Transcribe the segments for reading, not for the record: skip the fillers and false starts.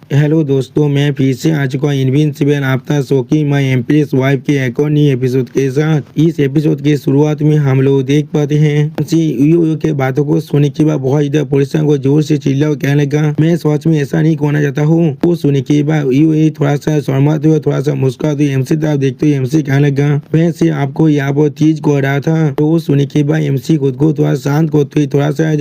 Hello दोस्तों, मैं फिर से आ चुका हूँ इनविंसिबल आफ्टर शोकी माई एम्प्रेस वाइफ के एक और नई एपिसोड के साथ। इस एपिसोड की शुरुआत में हम लोग देख पाते हैं यूयू के बातों को सुनने के बाद बहुत ज्यादा पुलिस को जोर से चिल्ला कहने लगा, मैं सच में ऐसा नहीं कहना चाहता हूँ। वो सुनने के बाद यू थोड़ा सा शर्माते हुए थोड़ा सा मुस्कुराते हुए एमसी तरफ देखते हुए एमसी कहने लगा, मैं से आपको यहाँ पर चीज कह रहा था। तो वो सुनने के बाद एमसी खुद को थोड़ा शांत करते हुए थोड़ा सा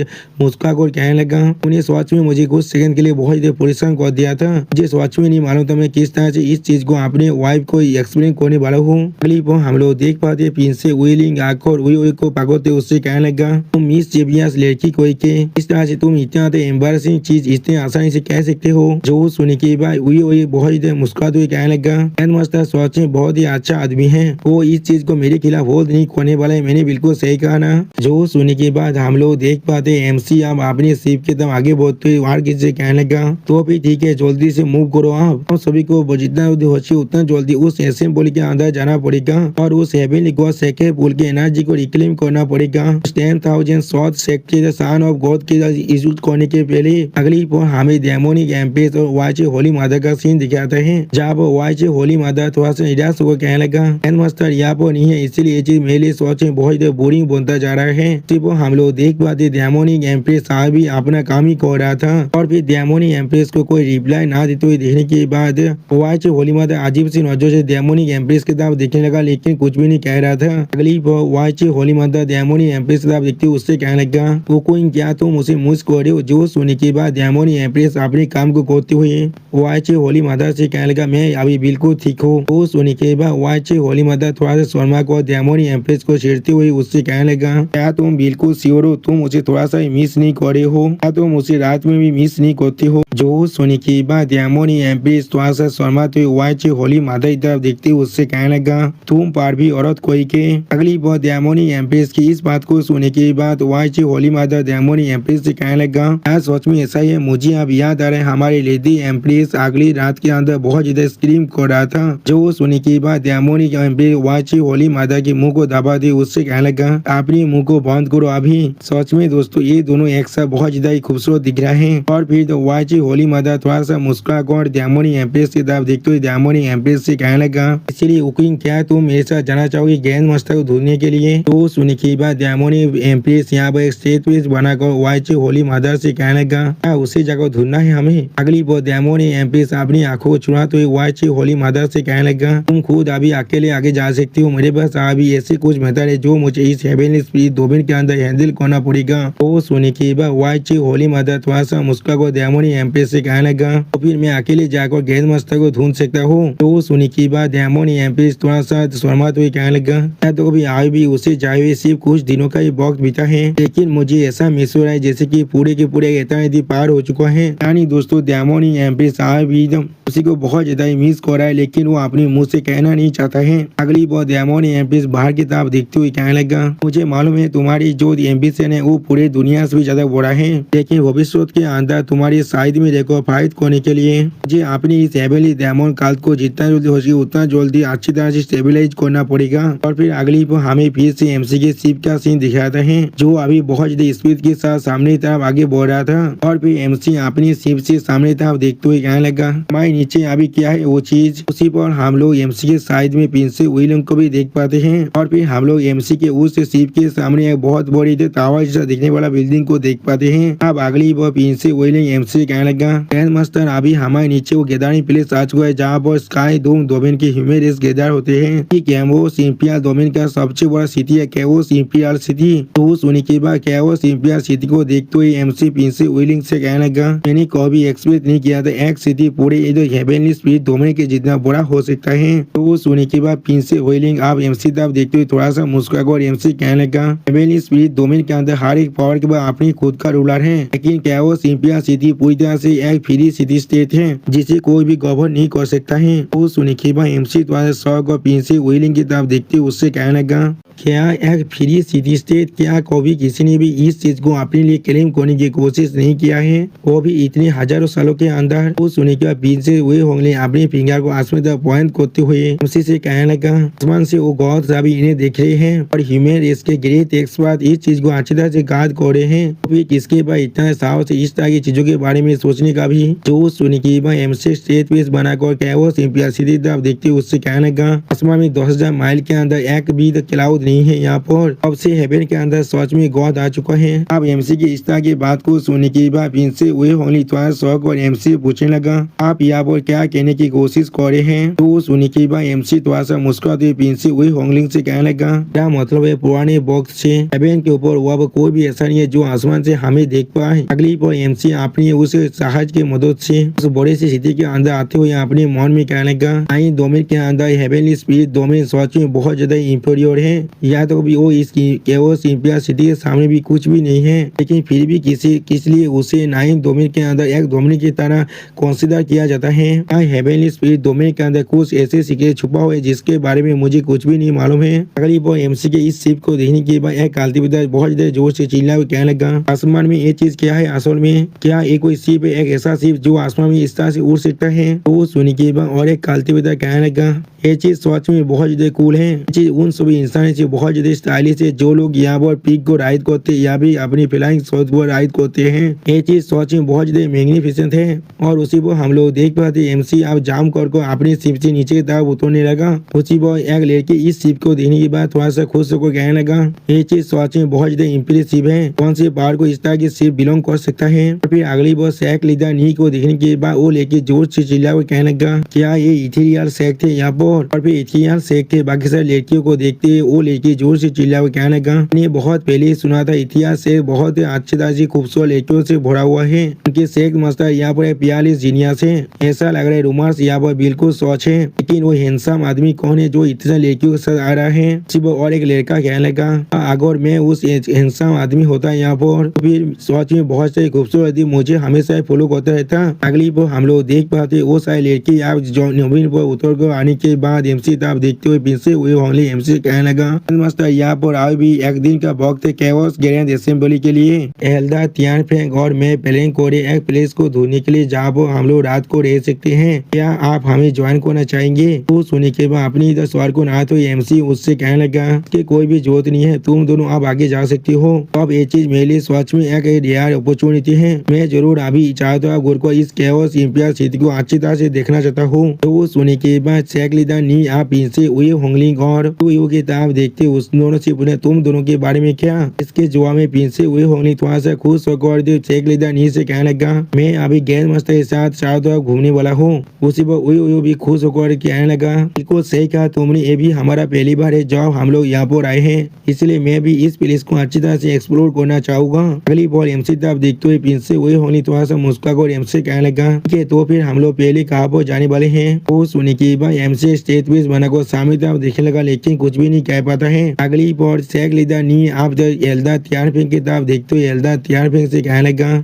मुस्कुरा कर कहने लगा, उन्हें सच में मुझे कुछ सेकंड के लिए बहुत ज्यादा परेशान कर दिया था। मुझे सच में नहीं मालूम था मैं किस तरह से इस चीज को अपने वाइफ को एक्सप्लेन करने वाला हूँ। अगली वो हम लोग देख पाते प्रिंस से विलिंग आकर वही को पकड़ते उससे कहने लगा, तुम मिस जेबियास लड़की कोई के इस तरह से तुम इतना एम्बारसिंग चीज इतने आसानी से कह सकते हो। जो सुनने के बाद वही बहुत ही मुस्कुराते हुए कहने लगा, मास्टर सच में बहुत ही अच्छा आदमी है, वो इस चीज को मेरे खिलाफ वोट नहीं करने वाला है, मैंने बिल्कुल सही कहा ना। जो सुनने के बाद हम लोग देख पाते एमसी अब अपनी शिप के दम आगे बढ़ते हुए वहां किसी से कहने लगा, तो भी ठीक है जल्दी से मूव करो आप सभी को जितना हो उतना जल्दी उस असेंबली के अंदर जाना पड़ेगा और उस हेवनली गॉड सेक्रेट पूल की एनर्जी को रिक्लेम करना पड़ेगा। 10,000 shot secret son of God के यूज करने के पहले अगली पर हमें डेमोनिक एम्प्रेस और वाइचे होली माता का सीन दिखाते हैं, जहाँ पर वाइचे होली माता थोड़ा सा निराश होकर कहने लगा, मास्टर यहाँ पर नहीं है, इसलिए ये चीज मेरे लिए सोच में बहुत बोरिंग बनता जा रहा है। सिर्फ हम लोग देख पाते डेमोनिक एम्प्रेस साहब भी अपना काम ही कर रहा था और फिर डेमोनिक एम्प्रेस को कोई रिप्लाई ना देते हुए देखने के बाद वाइचे होली माता अजीब सी नजरों से डेमोनिक एम्प्रेस की तरफ देखने लगा, लेकिन कुछ भी नहीं कह रहा था। अगली वाइचे होली माता डेमोनिक एम्प्रेस की तरफ देखते उससे कहने लगा, वो कोई क्या तुम उसे मुझ कर रहे हो। जो सुनने के बाद डेमोनिक एम्प्रेस अपने काम को करते हुए वाइचे होली माता से कहने लगा, मैं अभी बिल्कुल ठीक हूँ। वो सुनने के बाद वाइचे होली माता थोड़ा सा शर्मा को डेमोनिक एम्प्रेस को छेड़ते हुए उससे कहने लगा, क्या तुम बिल्कुल श्योर हो तुम मुझे थोड़ा सा मिस नहीं कर रहे हो, क्या तुम उसे रात में भी मिस नहीं करते हो। जो सुनने के बाद डेमोनिक एम्प्रेस थोड़ा सा शर्माते हुए वाइचे होली माता की तरफ देखते हुए उससे कहने लगा, तुम पर भी औरत कोई के। अगली बार डेमोनिक एम्प्रेस की इस बात को सुनने के बाद वाइचे होली माता डेमोनिक एम्प्रेस से कहने लगा, क्या सच में ऐसा ही है। मुझे अब याद आ रहा है हमारी लेडी एम्प्रेस अगली रात के अंदर बहुत ज्यादा स्क्रीम कर रहा था। जो सुनने के बाद डेमोनिक एम्प्रेस वाइचे होली माता के मुंह को दबा दे उससे कहने लगा, अपने मुंह को बंद करो अभी। सच में दोस्तों ये दोनों एक साथ बहुत ज्यादा ही खूबसूरत दिख रहे हैं। और फिर तो वाइचे होली माता थोड़ा सा मुस्कुरा कर डेमोनिक एम्प्रेस की तरफ देखते हुए डेमोनिक एम्प्रेस से कहने लगा, इसलिए कुकिंग क्या तुम मेरे साथ जाना चाहोगे ग्रैंड मास्टर को ढूंढने के लिए। तो सुनने के बाद डेमोनिक एम्प्रेस यहाँ पर एक स्टेट पीस बनाकर वाइचे होली माता से कहने लगा, क्या उसी जगह ढूंढना है हमें। अगली बार डेमोनिक एम्प्रेस अपनी आंखों को चुराते हुए वाइचे होली माता से कहने लगा, तुम खुद अभी अकेले आगे जा सकती हो, मेरे पास अभी ऐसे कुछ मेथड है जो मुझे इस हेवनली स्पिरिट डोमेन के अंदर हैंडल करना पड़ेगा। तो सुनने के बाद वाइचे होली माता थोड़ा सा मुस्कुरा कर डेमोनिक एम्प्रेस से कहने लगा, तो फिर मैं अकेले जाकर ग्रैंड मास्टर को ढूंढ सकता हूँ। तो सुनने के बाद डेमोनिक एम्प्रेस थोड़ा सा शर्माते हुए कहने लगा, मैं तो अभी आए भी उसे जाए हुए सिर्फ कुछ दिनों का ही वक्त बीता है, लेकिन मुझे ऐसा महसूस हो रहा है जैसे कि पूरे के पूरे इतना पार हो चुका है। यानी दोस्तों डेमोनिक एम्प्रेस आए भी उसी को बहुत ज्यादा मिस कर रहा है, लेकिन वो अपने मुंह से कहना नहीं चाहता है। अगली बार डेमोनिक एम्प्रेस बाहर की तरफ देखते हुए कहने लगा, मुझे मालूम है तुम्हारी जो एम्बिशन है वो पूरे दुनिया से भी ज्यादा बड़ा है, लेकिन भविष्य के अंदर तुम्हारी साइड में देखो फाइट करने के लिए मुझे अपनी इस हेवनली डेमन काल्ट को जितना जल्दी हो सके उतना जल्दी अच्छी तरह से स्टेबलाइज करना पड़ेगा। और फिर अगली बार हमें फिर से एमसी के शिप का सीन दिखाता है, जो अभी बहुत ज्यादा स्पीड के साथ सामने की तरफ आगे बढ़ रहा था। और फिर एमसी अपनी शिप से सामने की तरफ देखते हुए कहने लगा, हमारे नीचे अभी क्या है वो चीज। उसी पर हम लोग एमसी के साइड में प्रिंस विलियम को भी देख पाते हैं। और फिर हम लोग एमसी के उस शिप के सामने एक बहुत बड़ी टावर जैसा दिखने वाला बिल्डिंग को देख पाते हैं। अब अगली बार प्रिंस विलियम एमसी कहने लगा, ग्रैंड मास्टर अभी हमारे नीचे वो गैदरिंग प्लेस आ चुका है, जहाँ पर स्काई डोम डोमेन के ह्यूमन रेस गैदर होते हैं। कैवोस इंपीरियल डोमेन का सबसे बड़ा सिटी है कैवोस इंपीरियल सिटी। तो सुनने के बाद कैवोस इंपीरियल सिटी को देखते हुए एमसी प्रिंस विलियम से कहने लगा, मैंने कभी एक्सपेक्ट नहीं किया था एक सिटी पूरे हेवनली स्पिरिट डोमेन के जितना बड़ा हो सकता है। तो सुनने के बाद प्रिंस विलियम आप एमसी तरफ देखते हुए थोड़ा सा मुस्कुरा कर एमसी कहने लगा, हेवनली स्पिरिट डोमेन के अंदर हर एक पावर के बाद अपनी खुद का रूलर है, लेकिन कैवोस इंपीरियल सिटी पूरी तरह से एक फ्री सिटी स्टेट है जिसे कोई भी गवर्न नहीं कर सकता है। तो सुनने के बाद एमसी तुम्हारे शौक और प्रिंस विलियम की तरफ देखते उससे कहने लगा, क्या एक फ्री सिटी स्टेट, क्या कभी किसी ने भी इस चीज को अपने लिए क्लेम करने की कोशिश नहीं किया है, वो भी इतने हजारों सालों के अंदर। वो सुनने के बाद पीछे हुए होंगे अपने फिंगर को आसमान तक पॉइंट करते हुए एमसी से कहने लगा, आसमान से वो गॉड सभी इन्हें देख रहे हैं और ह्यूमन रेस के ग्रेट एक्सपर्ट इस चीज को अच्छी तरह से गाद कर रहे हैं। तो फिर किसके पास इतना साहस इस तरह की चीजों के बारे में सोचने का भी। जो सुनी की एमसी स्टेट पीस बनाकर कैवस एम्पियर सीधी तरफ देखते उससे कहने लगा, आसमान में 10,000 माइल के अंदर एक भी क्लाउड नहीं है यहाँ पर। अब से हेवन के अंदर सच में गॉड आ चुका है। अब एमसी की इस तरह की बात को सुनने के बाद इनसे वे होंगे थोड़ा शौक और एमसी पूछने लगा, आप यहाँ पर क्या कहने की कोशिश कर रहे हैं। तो सुनने के बाद एमसी थोड़ा सा मुस्कुराते इनसे वे होंगलिंग से कहने लगा, क्या मतलब है पुराने बॉक्स से हेवन के ऊपर वह कोई भी ऐसा नहीं है जो आसमान से हमें देख पाए। अगली पर एमसी अपनी उस जहाज की मदद से उस बड़े से सिटी के अंदर आते हुए अपने मन में कहने लगा, डोमेन के अंदर हेवनली स्पिरिट डोमेन सच में बहुत ज्यादा इंफीरियर है। या तो भी वो इस केवस इंपियर सिटी के सामने भी कुछ भी नहीं है, लेकिन फिर भी किस लिए उसे 9 डोमेन के अंदर एक डोमेन की तरह कंसीडर किया जाता है। हेवनली स्पिरिट डोमेन के अंदर कुछ ऐसे सीक्रेट छुपा हुआ है जिसके बारे में मुझे कुछ भी नहीं मालूम है। अगली बार एमसी के इस शिप को देखने के बाद एक कल्टिवेटर बहुत ज्यादा जोर से चिल्ला हुआ कहने लगा, आसमान में ये चीज क्या है असल में, क्या ये कोई शिप है, एक ऐसा शिप जो आसमान में इस तरह से उड़ सकता है। तो सुनी के बाद और एक कल्टिवेटर कहने लगा, ये चीज सच में बहुत ज्यादा कूल है। ये चीज उन सभी इंसान से बहुत ज्यादा स्टाइलिश है जो लोग यहाँ पर पिक को राइड करते या भी अपनी फ्लाइंग शॉट पर राइड करते हैं। ये चीज सच में बहुत ज्यादा मैग्निफिसेंट है। और उसी पर हम लोग देख पाते एमसी अब जाम कर अपनी शिप से नीचे की तरफ उतरने लगा। उसी पर एक लड़की इस शिप को देखने के बाद थोड़ा सा खुश होकर कहने लगा, ये चीज सच में बहुत ज्यादा इम्प्रेसिव है, कौन से पहाड़ को इस तरह की शिप बिलोंग कर सकता है। और फिर अगली बार शेख लीडर नी को देखने के बाद वो लेके जोर से चिल्ला कर कहने लगा, क्या ये इथेरियल शेख थे यहाँ पर। और फिर इथेरियल शेख थे। बाकी सारी लड़कियों को देखते वो लेके जोर से चिल्ला कर कहने लगा, मैंने बहुत पहले सुना था इतिहास से बहुत अच्छी तरह से खूबसूरत लड़कियों से भरा हुआ है। उनके शेख मास्टर यहाँ पर 42 जीनियस है। ऐसा लग रहा है रूमर्स यहाँ पर बिल्कुल सच है, लेकिन वो हैंडसम आदमी कौन है जो इतने लड़कियों के साथ आ रहा है। और एक लड़का कहने लगा, अगर मैं उस हैंडसम आदमी होता यहाँ पर तो फिर सच में बहुत सारी खूबसूरत आदमी मुझे हमेशा फॉलो करता रहता। अगली पर हम लोग देख पाते वो सारी लड़की आप जमीन पर उतर कर आने के बाद एमसी तब देखते हुए पीछे हुए होंगे एमसी कहने लगा, मास्टर यहाँ पर आओ भी एक दिन का वक्त है कैवस ग्रैंड असेंबली के लिए। एल्दा तियान फेंक और मैं प्लान करे एक प्लेस को ढूंढने के लिए जहाँ पर हम लोग रात को रह सकते हैं, क्या आप हमें ज्वाइन करना चाहेंगे। तो सुनने के बाद अपनी इधर सवाल को ना तो एमसी उससे कहने लगा कि कोई भी जरूरत नहीं है, तुम दोनों अब आगे जा सकती हो। अब ये चीज मेरे लिए सच में एक रेयर अपॉर्चुनिटी है। मैं जरूर अभी चाहता हूँ गुरु को इस कैवस इंपियर सिटी को अच्छी तरह से देखना चाहता हूँ। तो सुनने के बाद शेख लीडर नी आप इनसे हुए होंगलिंग और तो किताब देखते उस दोनों से पूछे तुम दोनों के बारे में क्या। इसके जवाब में पीछे हुए होंगलिंग थोड़ा सा खुश होकर शेख लीडर नी से कहने लगा, मैं अभी गैर मास्टर के साथ चारों घूमने वाला हूँ। उसी पर वो भी खुश होकर कहने लगा, बिल्कुल सही कहा तुमने, ये भी हमारा पहली बार है जब हम लोग यहाँ पर आए हैं, इसलिए मैं भी इस प्लेस को अच्छी तरह से एक्सप्लोर करना चाहूंगा। अगली बार एमसी तब देखते हुए पीछे हुए होनी थोड़ा सा मुस्कुराकर एमसी कहने लगा, ठीक है तो फिर हम लोग पहले कहाँ पर जाने वाले हैं। वो सुनी की बात एमसी स्टेट पीस बनाकर सामने तरफ देखने लगा, लेकिन कुछ भी नहीं कह पाता है। अगली बार शेख लीडर नी आप एल्दा तियान फेंक की तरफ देखते हुए एल्दा तियान फेंक से कहने लगा,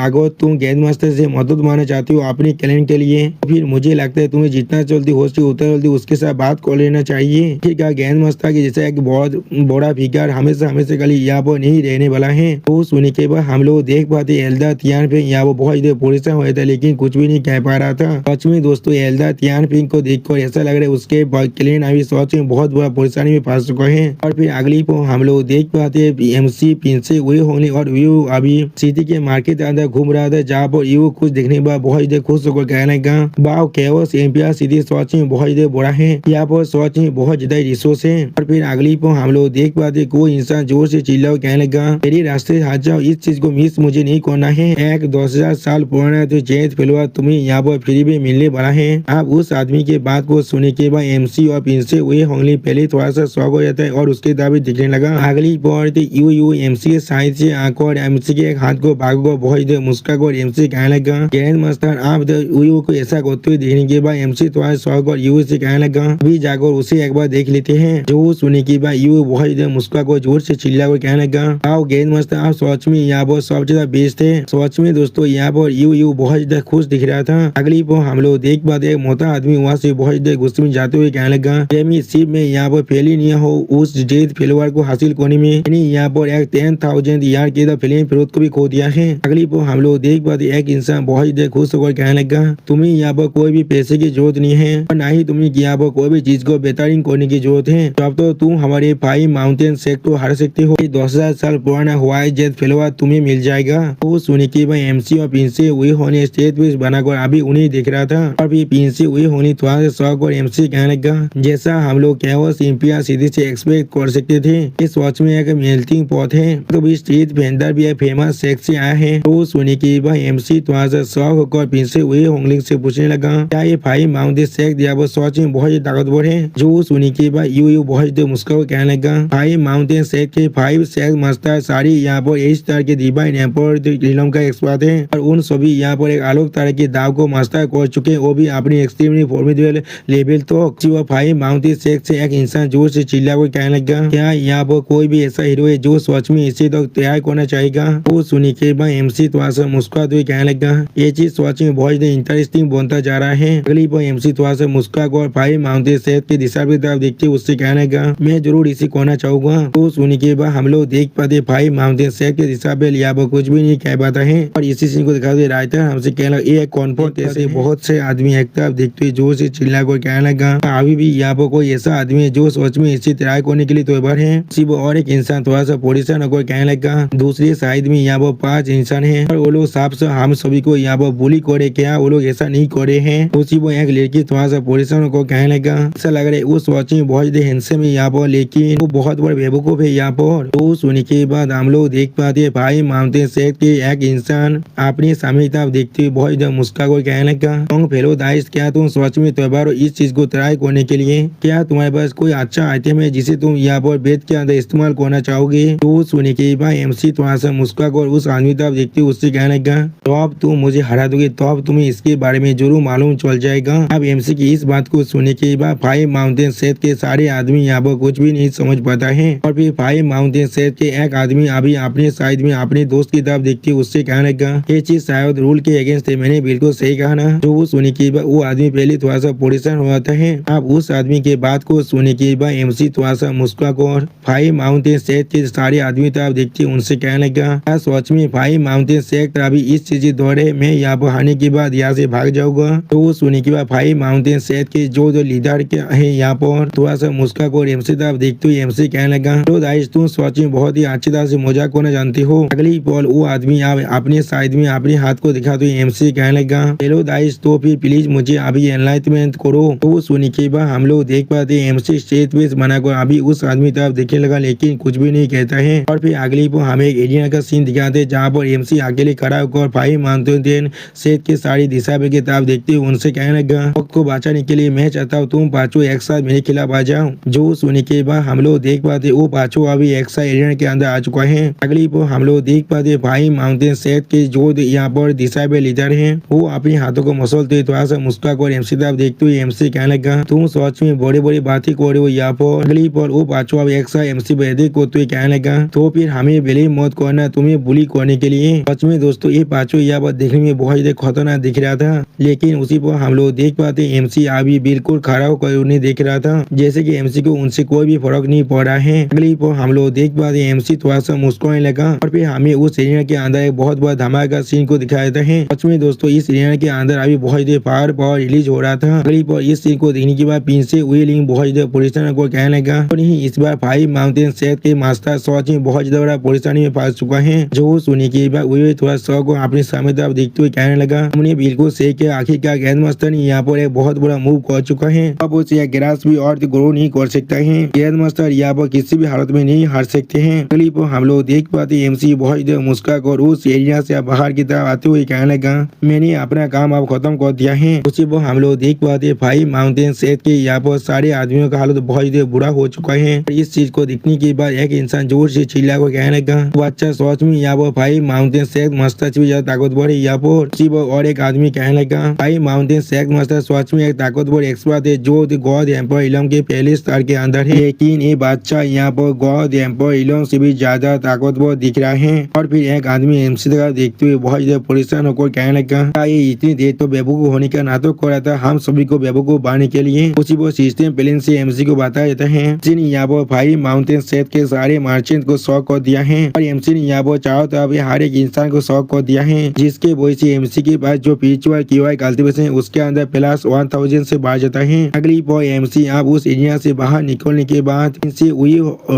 अगर तुम गेंद मास्टर से मदद मांगना चाहती हो अपने क्लाइंट के लिए, फिर मुझे लगता है तुम्हें जितना जल्दी हो सके उतना जल्दी उसके साथ बात कर लेना चाहिए। ठीक है, गेंद मास्टर की जैसे एक बहुत बड़ा फिगर हमेशा कल यहाँ पर नहीं रहने वाला है। तो सुनने के बाद हम लोग देख पाते एल्दा तियान फेंक यहाँ पर बहुत परेशान हुआ था, लेकिन कुछ भी नहीं कह पा रहा था। सच में दोस्तों एल्दा तियान फेंक को देखकर ऐसा लग रहा है उसके क्लाइंट अभी सच में बहुत बड़ा परेशानी में फंस चुका है। और फिर अगली को हम लोग देख पाते एमसी पीछे हुए होने और व्यू अभी सिटी के मार्केट के अंदर घूम रहा था, जहाँ पर यू कुछ देखने के बाद बहुत खुश होकर कहने लगा, वाह कैवस इंपियर सिटी सच में बहुत बड़ा है, यहाँ पर सच में बहुत ज्यादा रिसोर्स है। और फिर अगली को हम लोग देख पाते कोई इंसान जोर से चिल्ला कहने लगा, मेरे रास्ते से हट जाओ, इस चीज को मिस मुझे नहीं करना है। एक 10,000 साल पुराना तो जेंट फिलवा तुम्हें यहाँ पर फ्री में मिलने वाला है। आप उस आदमी के बात को सुनने के बाद एमसी और इनसे हुए होंगली पहले थोड़ा सा शौक हो जाता है और उसके दावे दिखने लगा। अगली बार यू एमसी के साइड से आकर एमसी के हाथ को भागो बहुत मुस्का और एमसी कहने लगा, ग्रैंड मास्टर आप यू को ऐसा करते हुए देखने के बाद एमसी थोड़ा शौक और यू से कहने लगा, अभी जाकर उसे एक बार देख लेते हैं। जो सुनने के बाद यू बहुत मुस्का को जोर से चिल्ला कर कहने लगा, आओ ग्रैंड मास्टर आप सच में यहाँ पर सब ज्यादा बेस्ट है। सच में दोस्तों यहाँ पर यू बहुत ज्यादा खुश दिख रहा था। अगली पर हम लोग देख पाते एक मोटा आदमी वहाँ से बहुत ज्यादा गुस्से में जाते हुए कहने लगा, शिप में यहाँ पर फैली नहीं हो उस डेथ फेलोवर को हासिल करने में यहाँ पर एक 10,000 ईयर के फिल्म फिरोज को भी खो दिया है। अगली पर हम लोग देख पाते एक इंसान बहुत ही खुश होकर कहने लगा, तुम्हें यहाँ पर कोई भी पैसे की जरूरत नहीं है और न ही तुम्हें यहाँ पर कोई भी चीज को बेहतरीन करने की जरूरत है। तो अब तो तुम हमारे 5 माउंटेन सेक्ट को हार सकते हो। 10,000 साल पुराना हवाई जेट फेलोवर तुम्हें मिल जाएगा। वो सुनी की भाई एमसी और प्रिंसी वही होने स्टेज पे बनाकर अभी उन्हें देख रहा था और फिर प्रिंसी वही होनी थोड़ा सा शौक और एमसी कहने लगा, जैसा हम लोग कैओस इंपियर सीधी से एक्सपेक्ट कर सकते थे। इस वॉच में एक मेल्टिंग पॉट है। तो भी स्ट्रीट वेंडर भी फेमस सेक्स से आया है। तो सुनी की भाई एमसी थोड़ा सा शौक होकर प्रिंसी वही होंगलिंग से पूछने लगा, क्या ये 5 माउंटेन सेक्ट या वो सच में बहुत ही ताकतवर है। जो सुनी की भाई यू बहुत मुस्कुरा कहने लगा, 5 माउंटेन सेक्ट के 5 सेक्ट मास्टर सारी यहाँ पर इस तरह के डिवाइन एम्पायर का एक्सपर्ट है और उन सभी यहाँ पर एक अलग तरह के दाव को मास्टर कर चुके हैं, वो भी अपनी एक्सट्रीमली फॉर्मिडेबल लेवल तो 5 माउंटेन सेक्ट से एक इंसान जोर से चिल्ला कर कहने लगा, क्या यहाँ पर कोई भी ऐसा हीरो है जो सच में इसे तक तैयार करना चाहेगा। वो सुनी के बाद एमसी थोड़ा सा मुस्कुराते हुए कहने लगा, ये चीज सच में बहुत इंटरेस्टिंग बनता जा रहा है। अगली बार एमसी थोड़ा सा मुस्कुरा कर 5 माउंटेन सेक्ट के दिशा की तरफ देखते उससे कहने लगा, मैं जरूर इसे करना चाहूंगा। तो सुनी के बाद हम लोग देख पाते 5 माउंटेन सेक्ट के दिशा पे यहाँ पर कुछ भी नहीं कह पाता है और इसी सीन को दिखाते राइटर हमसे कहने लगा, ये कॉन्फर्ट ऐसे बहुत से आदमी एक तरफ देखते हुए जोर से चिल्ला कर कहने लगा, अभी भी यहाँ पर कोई ऐसा आदमी है जो सच में इसे तैयार करने के लिए तैयार है। सिर्फ और एक इंसान थोड़ा सा परेशान होकर कहने लगा, दूसरी साइड में यहाँ पर 5 इंसान है और वो लोग साफ से हम सभी को यहाँ पर बुली करे, क्या वो लोग ऐसा नहीं करे हैं। उसी वो एक लड़की थोड़ा सा परेशान होकर कहने लगा, ऐसा लग रहा है उस वॉच में बहुत हैंडसम है यहाँ पर, लेकिन वो बहुत बड़ा बेवकूफ है यहाँ पर। तो सुनने के बाद हम लोग देख पाते 5 माउंटेन सेक्ट के एक इंसान अपने सामने तरफ देखते हुए बहुत मुस्कुरा कर कहने लगा, फेलो दाइस, क्या तुम सच में तैयार हो इस चीज को ट्राई करने के लिए। क्या तुम्हारे पास कोई अच्छा आइटम है जिसे तुम यहाँ पर बेड के अंदर इस्तेमाल करना चाहोगे। तो सुनने के बाद एमसी थोड़ा सा मुस्कुरा कर उस आदमी तरफ देखते उससे कहने लगा, तो अब तुम मुझे हरा दोगे तो अब तुम्हें इसके बारे में जरूर मालूम चल जाएगा। अब एमसी की इस बात को सुनने के बाद 5 माउंटेन सेक्ट के सारे आदमी यहाँ पर कुछ भी नहीं समझ पाता है और फिर 5 माउंटेन सेक्ट के एक आदमी अभी अपने साइड में अपने दोस्त की तरफ देखते उससे कहने लगा, ये चीज शायद रूल के अगेंस्ट है, मैंने बिल्कुल सही कहा ना। जो वो सुनने के बाद वो आदमी पहले थोड़ा सा परेशान हो जाता है। अब उस आदमी के बात को सुनने के बाद एमसी थोड़ा सा मुस्कुरा कर 5 माउंटेन सेक्ट के सारे आदमी तरफ देखते उनसे कहने लगा, सच में 5 माउंटेन सेक्ट अभी इस चीज दौरे में यहाँ पर आने के बाद यहाँ से भाग जाऊंगा। तो वो सुनने के बाद 5 माउंटेन सेक्ट के जो लीडर के है यहाँ पर थोड़ा सा मुस्कुरा कर एमसी तरफ देखते हुए एमसी कहने लगा, तो दाइश तुम सच में बहुत ही अच्छी तरह से मजाक करना जानते हो। अगली पल वो आदमी अपने साइड में अपने हाथ को दिखाते हुए एमसी कहने लगा, हेलो दाइश, तो फिर प्लीज मुझे अभी एनलाइटमेंट करो। तो वो सुनने के बाद हम लोग देख पाते एमसी स्टेज पे बनाकर अभी उस आदमी तरफ देखने लगा लेकिन कुछ भी नहीं कहता है। और फिर अगली पर हमें एक एरिया का सीन दिखाते जहाँ पर एमसी अकेले खड़ा होकर 5 माउंटेन सेक्ट के सारी दिशा पे की तरफ देखते हुए उनसे कहने लगा, वक्त को बचाने के लिए मैं चाहता हूँ तुम पांचों एक साथ मेरे खिलाफ आ जाओ। जो सुनने के बाद हम लोग देख पाते वो पांचों अभी एक साथ एरिया के अंदर आ चुका है। अगली पर हम लोग देख पाते 5 माउंटेन सेक्ट के जो यहाँ पर दिशा पे लीडर है वो अपने हाथों को मसलते हुए थोड़ा सा मुस्कुरा कर एमसी तरफ देखते हुए एमसी कहने लगा, तुम सच में बड़ी बड़ी बातें कर रहे हो यहाँ पर। अगली पर वो पांचों अब एक साथ एमसी बेदे को तो कहने लगा, तो फिर हमें बिलीव मत करना तुम्हें बुली करने के लिए। सच में दोस्तों ये पांचों यहाँ पर देखने में बहुत ही खतरनाक दिख रहा था, लेकिन उसी पर हम लोग देख पाते एमसी अभी बिल्कुल खड़ा होकर उन्हें देख रहा था जैसे कि एमसी को उनसे कोई भी फर्क नहीं पड़ रहा है। अगली पर हम लोग देख पाते एमसी थोड़ा सा मुस्कुराने लगा और फिर हमें उस एरिया के अंदर एक बहुत बड़ा धमाका सीन को दिखाया जाता है। सच में दोस्तों इस एरिया के अंदर अभी बहुत ही पावर रिलीज हो रहा था। अगली पर इस सीन को देखने के बाद प्रिंसी विलिंग बहुत ज्यादा परेशान को कहने लगा, नहीं इस बार 5 माउंटेन सेक्ट के मास्टर सच में बहुत ज्यादा बड़ा परेशानी में फंस चुका है। जो सुनने के बाद वही थोड़ा शौक को अपने सामने तरफ देखते हुए कहने लगा, हमने बिल्कुल सही किया, आखिरकार ग्रैंड मास्टर यहाँ पर एक बहुत बड़ा मूव कर चुका है, अब उसे ग्रास भी और ग्रो नहीं कर सकता है। ग्रैंड मास्टर यहाँ पर किसी भी हालत में नहीं हार सकते हैं। अगली पर हम लोग देख पाते एमसी बहुत ज्यादा मुस्कुरा कर उस एरिया से बाहर की तरफ आते हुए कहने लगा, मैंने अपना काम अब खत्म कर दिया है। उसी पर हम लोग देख पाते 5 माउंटेन सेक्ट के यहाँ पर सारे आदमियों का हालत बहुत ज्यादा बुरा हो चुका है। इस चीज को देखने के बाद एक इंसान जोर से चिल्ला कर कहने लगा, वो अच्छा सच में यहाँ पर 5 माउंटेन सेक्ट मास्टर से ज्यादा ताकतवर है यहाँ पर। उसी पर और एक आदमी कहने लगा, 5 माउंटेन सेक्ट मास्टर सच में एक ताकतवर एक्सपर्ट है जो गॉड एम्पायर इलम के पहले स्तर के अंदर है, लेकिन ये बादशाह यहाँ पर गॉड एम्पायर इलम से भी ज्यादा ताकतवर दिख रहा है। और फिर एक आदमी एमसी तरफ देखते हुए बहुत ज्यादा परेशान होकर कहने लगा, ये इतनी देर तो बेवकूफ होने का नाटक कर रहा था हम सभी को बेवकूफ बनाने के लिए। उसी वो सिस्टम प्लेन से एमसी को बताया जाता है हैं। एमसी ने यहाँ पर 5 माउंटेन सेट के सारे मर्चेंट को शॉक कर दिया है और एमसी ने यहाँ पर चारों तरफ हर एक इंसान को शॉक कर दिया है, जिसके वजह से एमसी के पास जो पिरिचुअल QI कल्टीवेशन है उसके अंदर प्लस 1000 से बढ़ जाता है। अगली पर एमसी आप उस एरिया से बाहर निकलने के बाद इनसे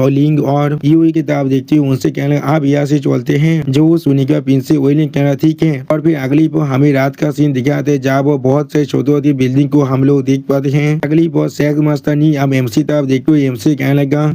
लिंग और यूई की तरफ देखते हुए उनसे कहना आप यहाँ से चलते हैं। जो सुनी का पिन से लिंग कहना ठीक है। और फिर अगली पर हमें रात का सीन दिखाते हैं जहाँ वो बहुत से छोटी बिल्डिंग को हम लोग देख पाते हैं। अगली पर शेख मस्तानी अब एमसी तरफ देखते हुए एमसी कहने लगा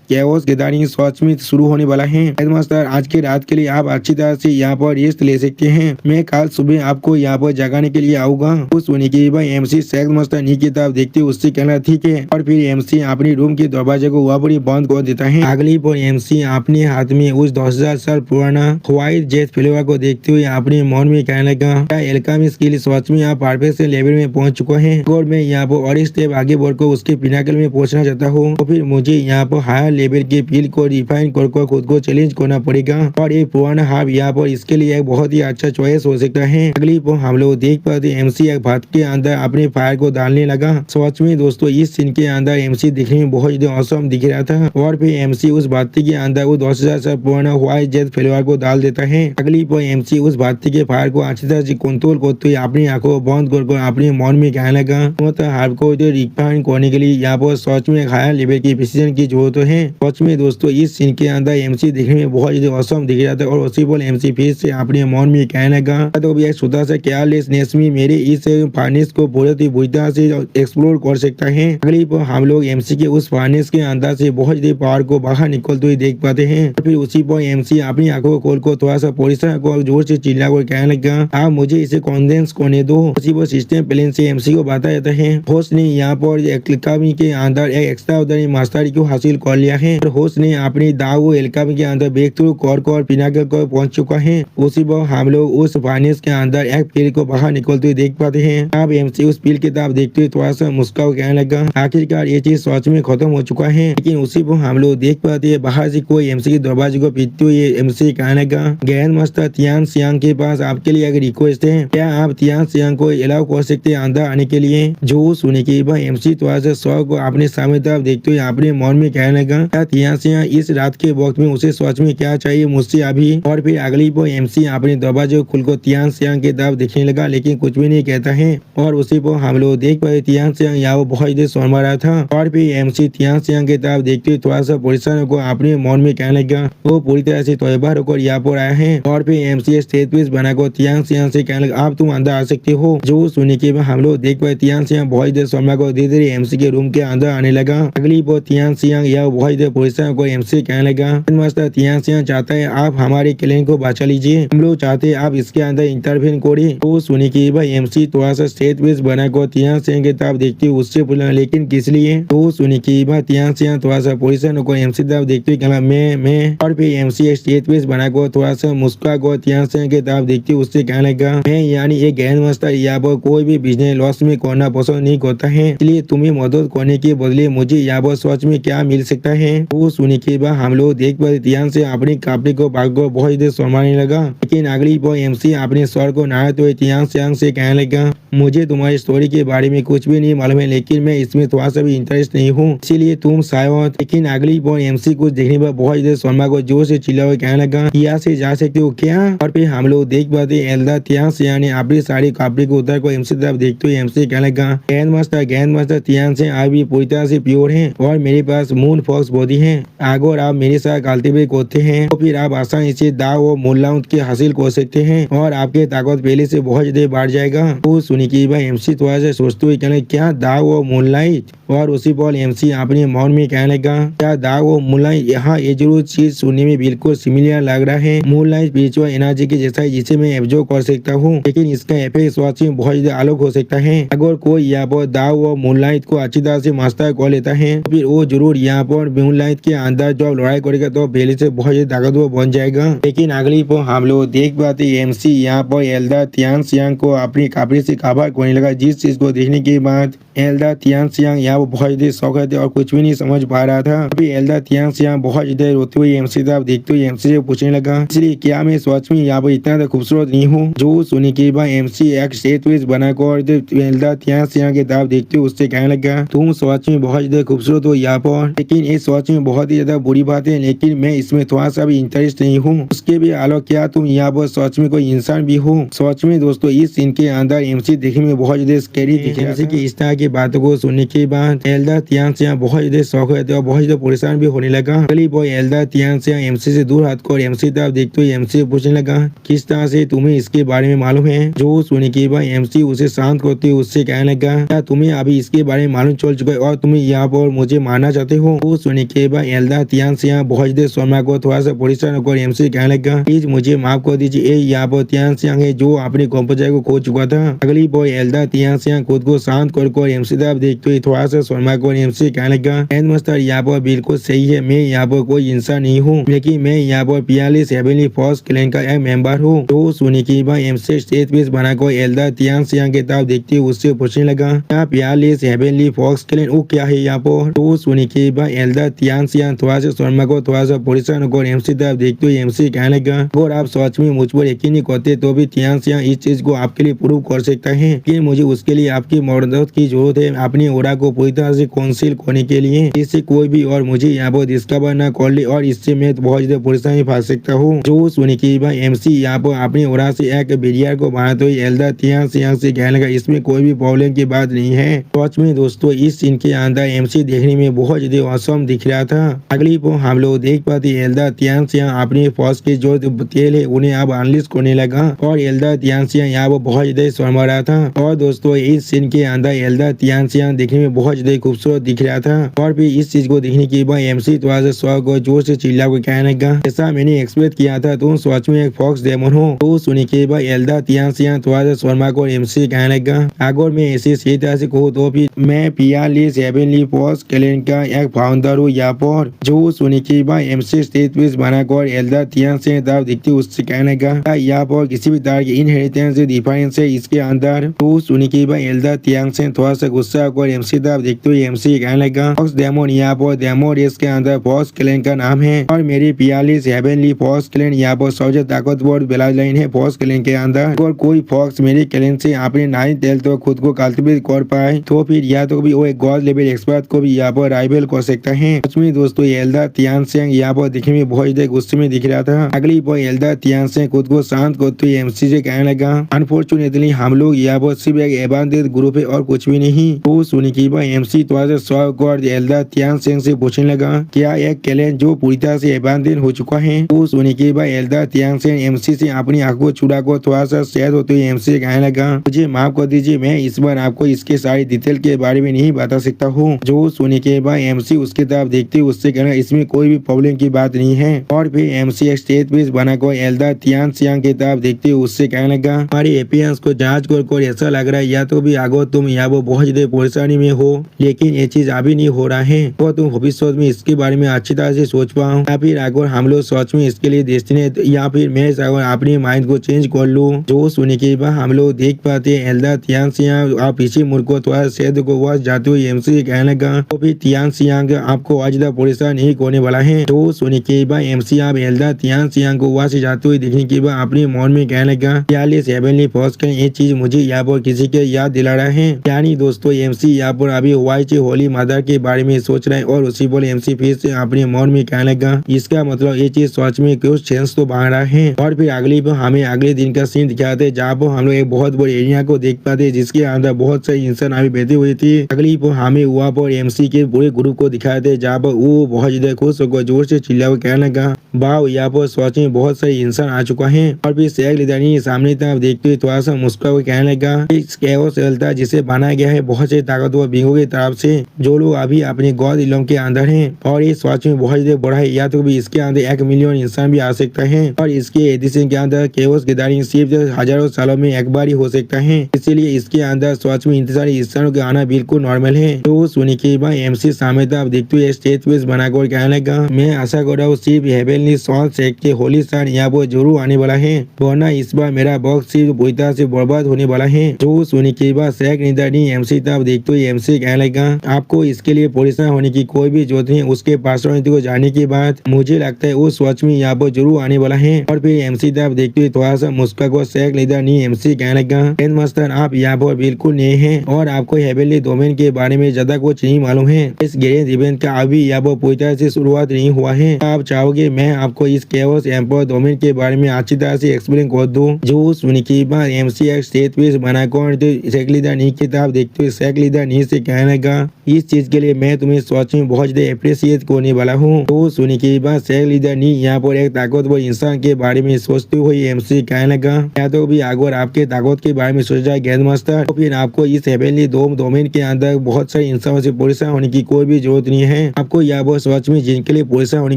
कैओस गैदरिंग सच में शुरू होने वाला है। हेडमास्टर आज के रात के लिए आप अच्छी तरह से यहाँ पर रेस्ट ले सकते हैं। मैं कल सुबह आपको यहाँ पर जगाने के लिए आऊंगा। उस सुनी के बाद एमसी शेख मस्तानी की तरफ देखते उससे कहना ठीक है और फिर एमसी अपनी रूम के दरवाजे को वहाँ पर ही बंद कर देता है। अगली पर एमसी अपने हाथ में उस 10,000 साल पुराना व्हाइट जेट फ्लेवर को देखते हुए अपने मन में कहने लगा क्या एल्केमी स्किल सच में आप परफेक्शन लेवल में पहुंच चुका है और मैं यहाँ पर और स्टेप आगे बढ़कर उसके पिनाकल में पहुंचना चाहता हूँ तो फिर मुझे यहाँ पर हायर लेवल के फील्ड को रिफाइन कर खुद को चैलेंज करना पड़ेगा और ये पुराना हाफ यहाँ पर इसके लिए एक बहुत ही अच्छा चॉइस हो सकता है। अगली पर हम लोग देख पाते एमसी एक भात के अंदर अपने फायर को डालने लगा। सच में दोस्तों इस सीन के अंदर एमसी दिखने में बहुत ही औसम दिख रहा था और फिर एमसी उस भाती के अंदर वो 10,000 साल पुराना व्हाइट जेट फ्लेवर को डाल देता है। अगली पर एमसी उस भाती के फायर को अच्छी तरह से कंट्रोल करते हुए अपनी आंखों बंद कर अपने मन में कहने लगा हाफ को रिफाइन करने के लिए यहाँ पर सच में हायर लेवल की प्रिसीजन की जरूरत है। सच में दोस्तों इस सीन के अंदर एमसी दिखने में बहुत ही औसम दिख रहा था और उसी पर एमसी फिर से अपने मन में कहने लगा तो भी एक छोटा सा केयरलेसनेस में मेरे इस फार्नेस को बहुत ही बुरी तरह से एक्सप्लोर कर सकता है। अगली पर हम लोग एमसी के उस फार्नेस के अंदर से बहुत ही पावर को बाहर निकलते हुए देख पाते हैं। फिर उसी पर एमसी अपनी आंखों को खोल कर थोड़ा सा परिसर को जोर से चिल्ला कर कहने लगा आप मुझे इसे कॉन्डेंस करने दो। उसी पर सिस्टम प्लेन से एमसी को बताया जाता है होस्ट ने यहाँ पर एल्केमी के अंदर एक एक्स्ट्रा ऑर्डिनरी मास्टरी को हासिल कर लिया है और होस्ट ने अपनी दाव एल्केमी के अंदर ब्रेक थ्रू कर पिनाकल को पहुंच चुका है। उसी पर हम लोग उस फार्नेस के अंदर एक फील्ड को बाहर निकलते हुए देख पाते हैं। अब एमसी उस फील्ड की तरफ देखते हुए थोड़ा सा मुस्कान कहने लगा आखिरकार ये चीज सच में खत्म हो चुका है। लेकिन उसी पर हम लोग देख पाते हैं बाहर से कोई एमसी के दरवाजे को पीटते हुए एमसी कहने लगा ग्रैंड मास्टर तियान सियांग के पास आपके लिए एक रिक्वेस्ट है, क्या आप तियान सियांग को अलाउ कर सकते हैं अंदर आने के लिए। जो सुने के बाद एमसी थोड़ा सा सौ को अपने सामने तरफ देखते हुए अपने मन में कहने लगा क्या तियान सियांग इस रात के वक्त में उसे सच में क्या चाहिए मुझसे अभी। और फिर अगली पर एमसी अपने दरवाजे को खुलकर तियान सियांग की तरफ देखने लगा लेकिन कुछ भी नहीं कहता है और उसी पर हम लोग देख पाए तियान सियांग यहाँ वो बहुत देर शर्मा रहा था और फिर एमसी तियान सियांग की तरफ देखते हुए थोड़ा सा परेशान को अपने मन में कहने लगा वो पूरी तरह से तैयार होकर यहाँ पर आया है और फिर एमसी स्टेज पीस बनाकर तियान सियांग से कहने लगा आप तुम अंदर आ सकते हो। जो सुनने के बाद हम लोग देख पाए तियान सियांग बहुत देर शर्मा को धीरे धीरे एमसी के रूम के अंदर आने लगा। अगली पर तियान सियांग यह बहुत देर परेशान को एमसी कहने लगा मास्टर तियान सियांग चाहता है आप हमारे क्लैन को बचा लीजिए, हम लोग चाहते हैं आप इसके अंदर इंटरफेयर करें। तो सुनी की भाई एमसी थोड़ा सा स्टेज पीस बनाकर तियान सियांग की तरफ देखते हुए उससे बोला लेकिन किस लिए। तो सुनी की भाई तियान सियांग थोड़ा सा परेशान को एमसी तरफ देखते हुए कहला मैं और फिर एमसी स्टेज पीस बनाकर थोड़ा सा मुस्कुरा को तियान सियांग की तरफ देखते हुए उससे कहने लगा मैं यानी एक ग्रैंड मास्टर यहाँ पर कोई भी बिजनेस लॉस में करना पसंद नहीं करता है, इसलिए तुम्हें मदद करने के बदले मुझे यहाँ पर सच में क्या मिल सकता है। वो सुनी के बाद हम लोग देख पाते ध्यान से अपनी कपड़े को भाग को बहुत देर शर्माने लगा। लेकिन अगली पर एमसी अपने स्वर को नहाते हुए तियान सियांग से कहने लगा मुझे तुम्हारी स्टोरी के बारे में कुछ भी नहीं मालूम है लेकिन मैं इसमें थोड़ा सा भी इंटरेस्ट नहीं हूँ, इसीलिए तुम शायद। लेकिन अगली पर एमसी कुछ देखने पर बहुत देर शर्मा को जोर से चिल्ला हुए कहने लगा यहाँ से जा सकते हो क्या। और फिर हम लोग देख पाते एल्दा तियान सियांग ने अपनी सारी कपड़े को उतार को एमसी तरफ देखते हुए एमसी कहने लगा ग्रैंड मास्टर तियान सियांग अभी पूरी तरह से प्योर है और मेरे पास मून फॉक्स बॉडी है, अगर आप मेरे साथ कल्टीवेट करते हैं तो फिर आप आसानी से दाव और मूनलाइट के हासिल कर सकते हैं और आपके ताकत पहले से बहुत ज्यादा बढ़ जाएगा। तो सुनी की भाई एमसी थोड़ा सा सोचते हुए कहने क्या दाव और मूनलाइट। और उसी पर एमसी अपने मन में कहने लगा क्या दाव और मूनलाइट यहाँ ये जरूर चीज सुनने में बिल्कुल सिमिलर लग रहा है। मूनलाइट स्पिरिचुअल एनर्जी के जैसा जिसे मैं एब्जॉर्ब कर सकता हूँ लेकिन इसका इफेक्ट स्वास्थ्य में बहुत ज्यादा अलग हो सकता है। अगर कोई यहाँ पर दाव और मूनलाइट को अच्छी तरह से मास्टर कर लेता है तो फिर वो जरूर यहाँ पर मूनलाइट के अंदर जब लड़ाई करेगा तो पहले से बहुत ज्यादा ताकतवर बन जाएगा। लेकिन अगली पर हम लोग देख पाते एमसी यहाँ पर एल्दा तियान सियांग को अपनी कपड़े से आभार करने लगा, जिस चीज को देखने के बाद एल्दा तियानसियांग यहाँ वो बहुत ज्यादा शौक थे और कुछ भी नहीं समझ पा रहा था। अभी एल्दा तियानसियांग बहुत ज्यादा रोते हुए एमसी साहब देखते हुए एमसी से पूछने लगा, इसलिए क्या मैं सच में यहाँ पर इतना ज्यादा खूबसूरत नहीं हूँ? जो सुनने के बाद एमसी एक स्टेट वेज बनाकर एल्दा तियानसियांग के तरफ देखते हुए उससे कहने लगा, तुम सच में बहुत ज्यादा खूबसूरत हो यहाँ पर, लेकिन ये सच में बहुत ही ज्यादा बुरी बात है, लेकिन मैं इसमें थोड़ा सा भी इंटरेस्ट नहीं हूँ। उसके भी आलोक क्या तुम यहाँ पर सच में कोई इंसान भी हो? सच में दोस्तों इस सीन के अंदर एमसी देखने में बहुत ज्यादा स्कैरी दिखे। एमसी की इस तरह की बातों को सुनने के बाद एल्दा तियानसियांग बहुत ज्यादा शौक रहते और बहुत ज्यादा परेशान भी होने लगा। अगली बॉय एल्दा तियानसियांग एमसी से दूर हटकर एमसी तरफ देखते हुए एमसी से पूछने लगा, किस तरह से तुम्हें इसके बारे में मालूम है? जो सुनने के बाद एमसी उसे शांत करते हुए उससे कहने लगा, क्या तुम्हें अभी इसके बारे में मालूम चल चुका है और तुम्हें यहाँ पर मुझे मारना चाहते हो? वो सुनने के बाद एल्दा तियानसियांग बहुत ज्यादा शर्मा को थोड़ा सा परेशान होकर एमसी कहने लगा, प्लीज मुझे माफ कर दीजिए, यहाँ पर तियानसियांग है जो अपने कंपोजर को खो चुका था। अगली बॉय एल्दा तियानसियांग खुद को शांत कर एमसी तरफ देखते हुए थोड़ा सा शर्मा को एमसी कहने लगा, मास्टर यहाँ पर बिल्कुल सही है, मैं यहाँ पर कोई इंसान नहीं हूँ, लेकिन मैं यहाँ पर 42 हेवनली फोर्स क्लैन का एक मेंबर हूँ। तो सुनने के बाद एमसी स्टेज पेस बनाकर एल्दा तियानसियांग के तरफ देखते हुए उससे पूछने लगा, क्या 42 हेवनली फोर्स क्लैन वो क्या है यहाँ पर? तो सुनने के बाद एल्दा तियानसियांग थोड़ा सा शर्मा को थोड़ा सा परेशान होकर एमसी तरफ देखते हुए एमसी कहने लगा, और आप सच में मुझ पर यकीन नहीं करते तो भी तियानसियांग इस चीज को आपके लिए प्रूव कर सकता है कि मुझे उसके लिए आपकी मदद की जरूरत है अपनी ओरा को पूरी तरह से काउंसिल करने के लिए, इससे कोई भी और मुझे यहाँ पर डिस्कवर न कर ले और इससे मैं बहुत ज्यादा परेशानी फंस सकता हूँ। जो सुनने के बाद एमसी यहाँ पर अपनी ओरा से एक बिलियर को बनाते हुए एल्दा तियानसियांग से कहने लगा, इसमें कोई भी प्रॉब्लम की बात नहीं है। सच में दोस्तों इस सीन के अंदर एमसी देखने में बहुत ज्यादा औसम दिख रहा था। अगली को हम लोग देख पाते एल्दा तियानसियांग अपनी फौज के जो तेल है उन्हें अब अनलिस्ट करने लगा और एल्दा तियानसियांग यहाँ पर बहुत ज्यादा शर्मा रहा था। और दोस्तों इस सीन के अंदर एल्दा तियानसियांग देखने में बहुत ज्यादा खूबसूरत दिख रहा था। और फिर इस चीज को देखने के बाद एमसी थोड़ा सा शौक और जोर से चिल्ला को कहने लगा, ऐसा मैंने एक्सपेक्ट किया था, तुम सच में एक फॉक्स डेमन हो। तो सुनने के बाद एल्दा तियानसियांग थोड़ा सा शर्मा को एमसी कहने लगा, अगर मैं ऐसे सही तरह से कहूँ तो फिर मैं 42 हेवनली फोर्स क्लैन का एक फाउंडर हूँ यहाँ पर। जो सुनने के बाद एमसी स्टेज पेस बनाकर एल्दा तियानसियांग तरफ दिखते उससे कहने लगा, यहाँ पर किसी भी तरह की इनहेरिटेंस डिफरेंस है इसके अंदर। तो सुनने के बाद एल्दा तियानसियांग थोड़ा सा गुस्सा होकर एमसी तरफ देखते हुए एमसी कहने लगा, फॉक्स डेमन यहाँ पर डेमन रेस के अंदर फोर्स क्लैन का नाम है और मेरी 42 हेवनली फोर्स क्लैन यहाँ पर सबसे ताकतवर ब्लड लाइन है फोर्स क्लैन के अंदर। और कोई फॉक्स मेरे क्लैन से अपने 9 टेल तो खुद को कल्टिवेट कर पाए तो फिर या तो भी वो एक गॉड लेवल एक्सपर्ट को भी यहाँ पर राइवल कर सकता है। उसमें दोस्तों एल्दा तियानसियांग यहाँ पर दिखने में बहुत ज्यादा गुस्से में दिख रहा था। अगली बार एल्दा तियानसियांग खुद को शांत करते हुए एमसी से कहने लगा, अनफॉर्चुनेटली हम लोग यहाँ पर सिर्फ एक एबांडेड ग्रुप है और कुछ भी नहीं। तो सुनने के बाद एमसी थोड़ा सा शौक और एल्दा तियानसियांग से पूछने लगा, क्या एक क्लैन जो पूरी तरह से एबांडेड हो चुका है? तो सुनने के बाद एल्दा तियानसियांग एमसी से अपनी आंखों चुरा को थोड़ा सा सैड होते हुए एमसी से कहने लगा, मुझे माफ कर दीजिए, मैं इस बार आपको इसके सारी डिटेल के बारे में नहीं बता सकता हूँ। जो सुनने के बाद एमसी उसके तरफ देखते हुए उससे कहना, इसमें कोई भी प्रॉब्लम की बात नहीं है। और फिर एमसी एक स्टेज पेस बनाकर एल्दा तियानसियांग के तरफ देखते हुए उससे कहने लगा, हमारी अपीयरेंस को जांच कर ऐसा लग रहा है या तो भी आगो तुम यहाँ वो बहुत ज्यादा परेशानी में हो, लेकिन ये चीज अभी नहीं हो रहा है तो तुम भविष्य में इसके बारे में अच्छी तरह से सोच पाओ, या फिर अगर हम लोग सच में इसके लिए डेस्टिनेट या फिर मैं अपनी माइंड को चेंज कर लूँ। जो सुनने के बाद हम लोग देख पाते हैं एल्दा तियानसियांग आप पीछे मुड़ को थोड़ा शहद को वास जाते हुए एमसी कहने लगा, तो फिर तियानसियांग आपको आज ज्यादा परेशान नहीं करने वाला है। तो सुनने के बाद एमसी आप एल्दा तियानसियांग को वहां से जाते हुए देखने के बाद अपने मन में कहने लगा, 42 हेवनली फोर्स का ये चीज मुझे यहाँ पर किसी के याद दिला रहा है। यानी दोस्तों एमसी यहाँ पर अभी वाइट होली मदर के बारे में सोच रहे हैं और उसी पर एमसी फिर से अपने मन में कहने लगा, इसका मतलब ये चीज सच में कुछ सेंस तो बन रहा है। और फिर अगली पर हमें अगले दिन का सीन दिखाते जहाँ पर हम लोग एक बहुत बड़े एरिया को देख पाते जिसके अंदर बहुत सारे इंसान अभी बैठे हुए थे। अगली पर हमें वहाँ पर एमसी के पूरे ग्रुप को दिखाते जहाँ पर वो बहुत ज्यादा खुश होकर जोर से चिल्ला कहने लगा, वाह यहाँ पर सच में बहुत सारे इंसान आ चुका है। और फिर शेख लिदानी सामने तरफ देखते हुए थोड़ा सा मुस्कुरा कहने लगा, इस कैओस एल्टा जिसे बनाया गया है बहुत से ताकतवर बींगों की तरफ से जो लोग अभी अपने गॉड इलम के अंदर हैं और ये सच में बहुत ज्यादा बड़ा है, या तो भी इसके अंदर 1 मिलियन इंसान भी आ सकता है और इसके एडिशन के अंदर कैओस गैदरिंग सिर्फ हजारों सालों में एक बार ही हो सकता है, इसीलिए इसके अंदर सच में इतने सारे इंसानों के आना बिल्कुल नॉर्मल है। तो सुनने के बाद एमसी सामने तरफ देखते हुए स्टेज पेस बनाकर कहने लगा, मैं आशा कर रहा हूँ सिर्फ हेवनली सॉन्ग सेक्ट के होली सन यहाँ पर जरूर आने वाला है, वरना इस बार मेरा बॉक्स सिर्फ बुरी तरह से बर्बाद होने वाला वाला है। जो सुनने के बाद शेख निदानी एमसी तब देखते हुए एमसी कहने लगा, आपको इसके लिए परेशान होने की कोई भी जरूरत नहीं। उसके पर्सनालिटी को जानने के बाद मुझे लगता है वो सच में यहाँ पर जरूर आने वाला है। और फिर एमसी तब देखते हुए थोड़ा सा मुस्का को शेख निदानी एमसी कहने लगा, मास्टर आप यहाँ पर बिल्कुल नए हैं और आपको हेवनली डोमेन के बारे में ज्यादा कुछ नहीं मालूम है। इस गैरेज इवेंट का अभी यहाँ पर पूरी तरह से शुरुआत नहीं हुआ है। आप चाहोगे मैं आपको इस केवस एम्पायर डोमेन के बारे में अच्छी तरह से एक्सप्लेन कर दूं। जो सुनने के बाद एमसी एक स्टेट पीस बनाकर शेख निदानी की किताब देखते हुए शेख निदानी से कहने लगा, इस चीज के लिए मैं तुम्हें सच में बहुत ज्यादा अप्रिशिएट करने वाला हूँ। तो सुनने के बाद शेख निदानी यहाँ पर एक ताकतवर इंसान के बारे में सोचते हुए एमसी कहने लगा, या तो भी अगर आपके ताकत के बारे में सोच जाए ग्रैंड मास्टर तो फिर आपको इस हेवनली डोमेन के अंदर बहुत सारे इंसानों से परेशान होने की कोई भी जरूरत नहीं है। आपको यहाँ पर सच में जिनके लिए परेशान होने